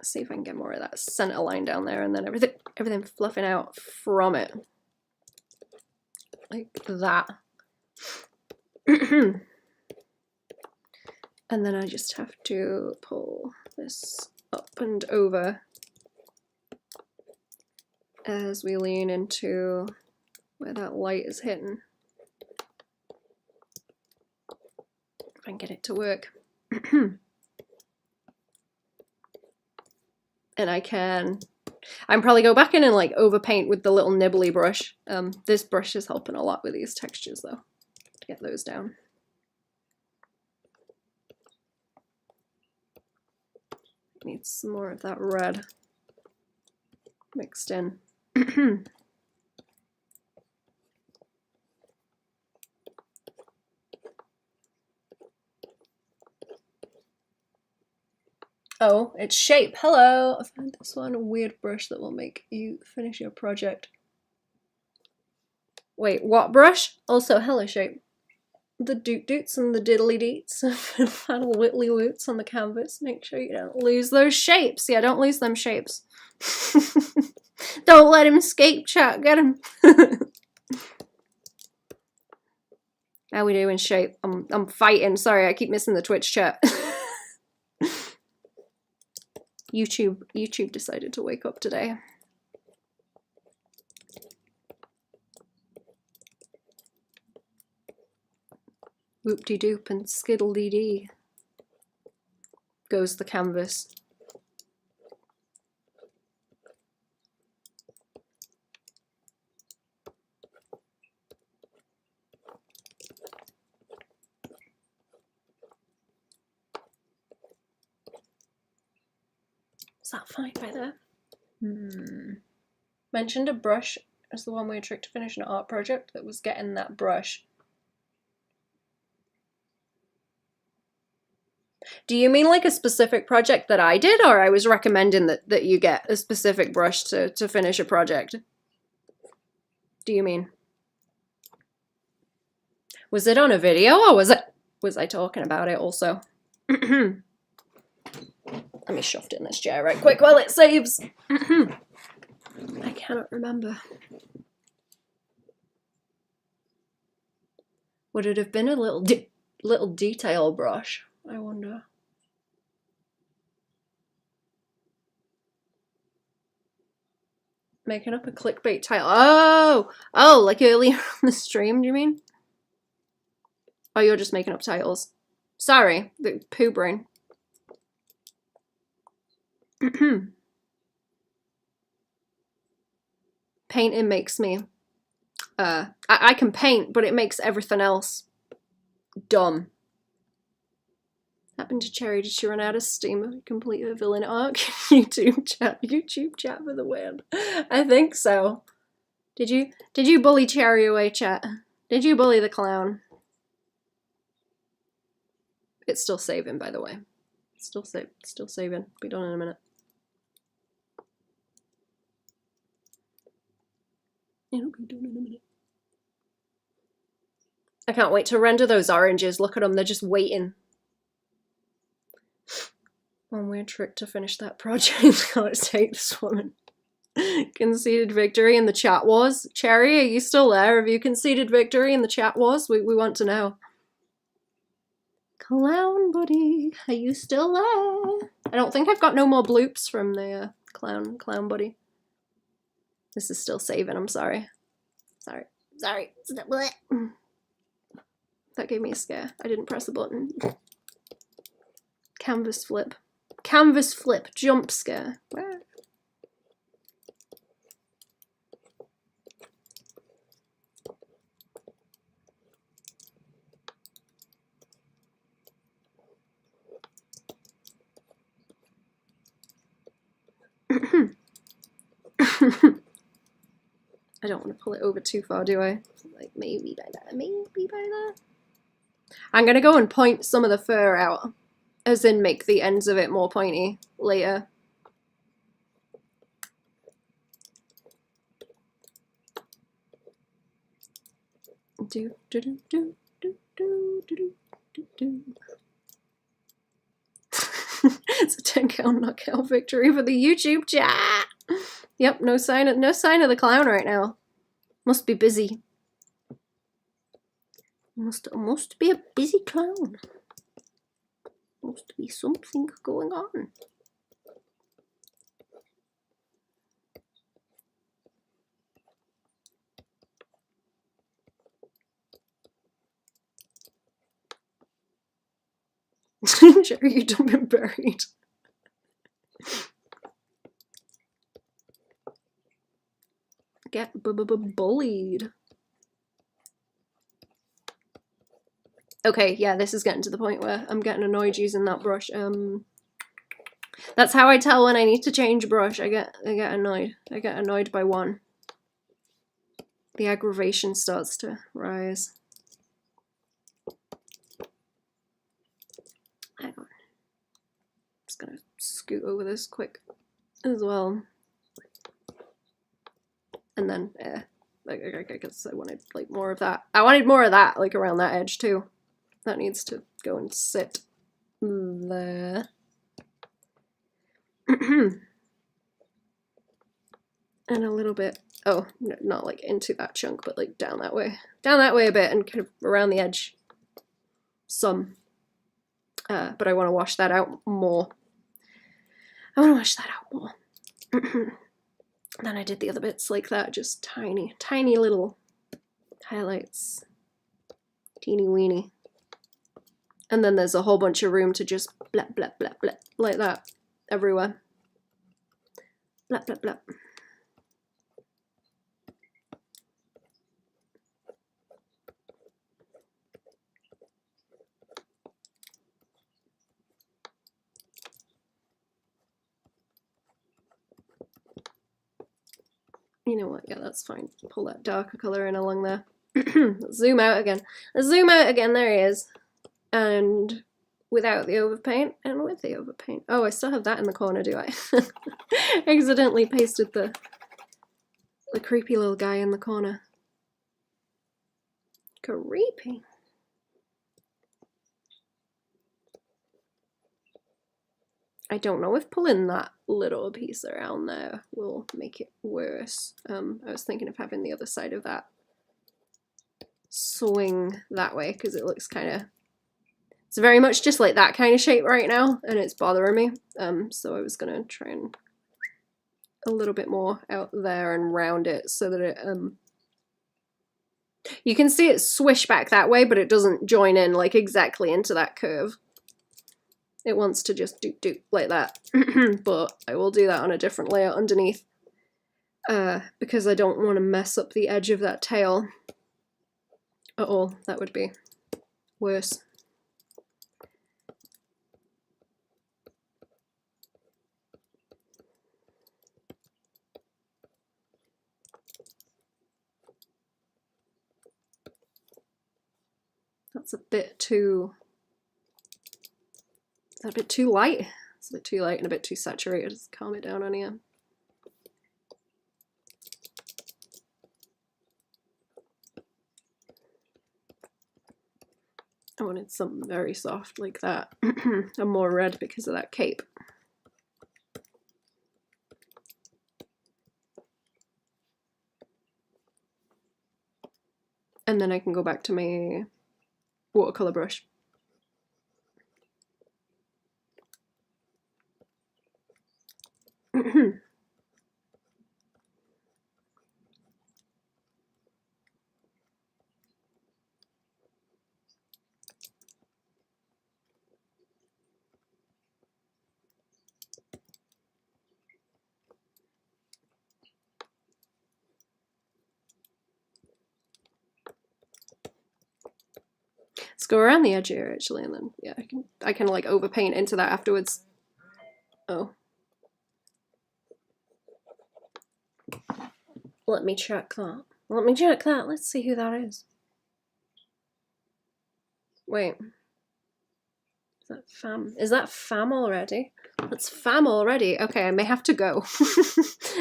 see if I can get more of that center line down there, and then everything fluffing out from it, like that. And then I just have to pull this up and over as we lean into where that light is hitting. If I can get it to work. And I'm probably go back in and like overpaint with the little nibbly brush. This brush is helping a lot with these textures though, to get those down. Need some more of that red mixed in. Oh, it's shape. Hello! I found this one, a weird brush that will make you finish your project. Wait, what brush? Also, hello shape. The doot doots and the diddly deets. Final whittly woots on the canvas. Make sure you don't lose those shapes. Yeah, don't lose them shapes. Don't let him escape, chat. Get him. How we doing, shape? I'm fighting. Sorry, I keep missing the Twitch chat. YouTube decided to wake up today. Whoop-de-doop and skiddle-dee-dee goes the canvas. Is that fine by there? Mentioned a brush as the one way trick to finish an art project that was getting that brush. Do you mean like a specific project that I did, or I was recommending that you get a specific brush to finish a project? Do you mean? Was it on a video, or was I talking about it also? Let me shuft in this chair right quick while it saves. I cannot remember. Would it have been a little detail brush? I wonder. Making up a clickbait title. Oh, like earlier on the stream, do you mean? Oh, you're just making up titles. Sorry, the poo brain. Painting makes me... I can paint, but it makes everything else dumb. Happened to Cherry? Did she run out of steam? Complete her villain arc? YouTube chat for the win. I think so. Did you bully Cherry away, chat? Did you bully the clown? It's still saving, by the way. Still saving. Be done in a minute. It'll be done in a minute. I can't wait to render those oranges. Look at them, they're just waiting. One weird trick to finish that project. Gotta take this woman. Conceded victory in the chat wars. Cherry, are you still there? Have you conceded victory in the chat wars? We want to know. Clown buddy, are you still there? I don't think I've got no more bloops from the clown buddy. This is still saving, I'm sorry. Sorry. That gave me a scare. I didn't press a button. Canvas flip. Canvas flip. Jump scare. I don't want to pull it over too far, do I? Like, maybe by that, maybe by that. I'm gonna go and point some of the fur out, as in make the ends of it more pointy later. Do do do do do do do do do. It's a 10-count knockout victory for the YouTube chat. Yep, no sign of the clown right now. Must be busy. Must be a busy clown. Must be something going on. Jerry, you done been buried. Get bullied. Okay, yeah, this is getting to the point where I'm getting annoyed using that brush. That's how I tell when I need to change brush. I get annoyed. I get annoyed by one. The aggravation starts to rise. Hang on. Just gonna scoot over this quick as well. And then, I guess I wanted like more of that. I wanted more of that, like around that edge too. That needs to go and sit there. And a little bit, oh, no, not like into that chunk, but like down that way. Down that way a bit and kind of around the edge. Some. But I want to wash that out more. I want to wash that out more. Then I did the other bits like that, just tiny, tiny little highlights. Teeny weeny. And then there's a whole bunch of room to just blap, blap, blap, blap, like that, everywhere. Blap, blap, blap. You know what, yeah, that's fine. Pull that darker color in along there. Zoom out again. Zoom out again, there he is. And without the overpaint and with the overpaint. Oh, I still have that in the corner, do I? Accidentally pasted the creepy little guy in the corner. Creepy. I don't know if pulling that little piece around there will make it worse. I was thinking of having the other side of that swing that way because it looks kind of, it's very much just like that kind of shape right now and it's bothering me. So I was gonna try and a little bit more out there and round it so that it, you can see it swish back that way, but it doesn't join in like exactly into that curve. It wants to just do like that, but I will do that on a different layer underneath because I don't want to mess up the edge of that tail at all. That would be worse. That's a bit too... Is that a bit too light? It's a bit too light and a bit too saturated. Just calm it down on here. I wanted something very soft like that. And more red because of that cape. And then I can go back to my watercolor brush. Let's go around the edge here actually, and then yeah, I can like overpaint into that afterwards. Oh. Let me check that. Let me check that. Let's see who that is. Wait. Is that Fam? Is that Fam already? That's Fam already. Okay, I may have to go.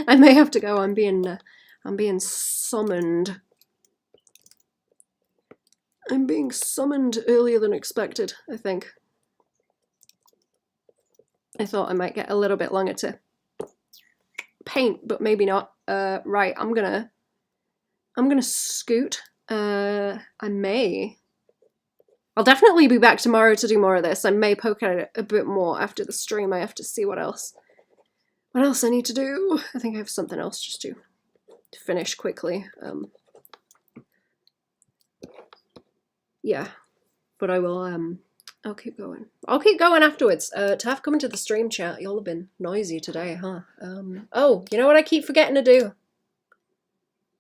I may have to go. I'm being summoned. I'm being summoned earlier than expected, I think. I thought I might get a little bit longer to paint, but maybe not. Right, I'm gonna scoot. I'll definitely be back tomorrow to do more of this. I may poke at it a bit more after the stream. I have to see what else I need to do. I think I have something else just to finish quickly. Yeah, but I will, I'll keep going. I'll keep going afterwards. Taff, coming to the stream chat. Y'all have been noisy today, huh? Oh, you know what I keep forgetting to do?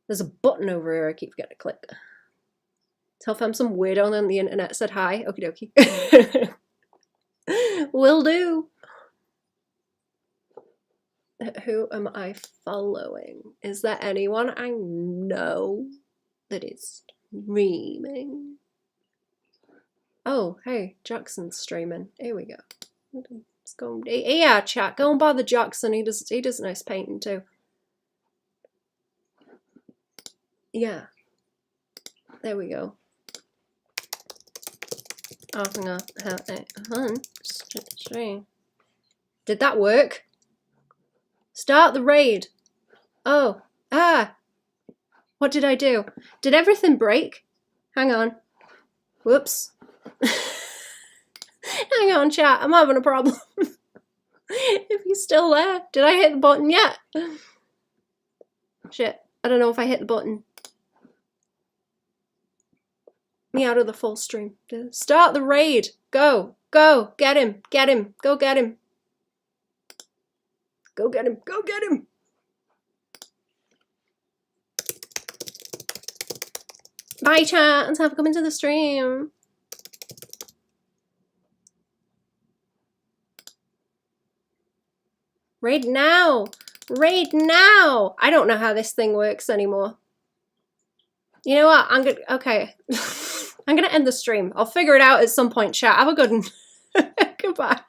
There's a button over here I keep forgetting to click. Tell them some weirdo on the internet said hi. Okie dokie. Will do. Who am I following? Is there anyone I know that is streaming? Oh, hey, Jackson's streaming. Here we go. Let's go. Yeah, chat. Go and bother Jackson. He does nice painting too. Yeah. There we go. Oh, hang on. Did that work? Start the raid. Oh. Ah. What did I do? Did everything break? Hang on. Whoops. Hang on, chat. I'm having a problem. If you're still there. Did I hit the button yet? Shit. I don't know if I hit the button. Me out of the full stream. Start the raid. Go. Go. Get him. Get him. Go get him. Go get him. Go get him. Bye, chat. Let's have a come into the stream. Raid now. Raid now. I don't know how this thing works anymore. You know what? Okay. I'm gonna end the stream. I'll figure it out at some point, chat. Have a good one. Goodbye.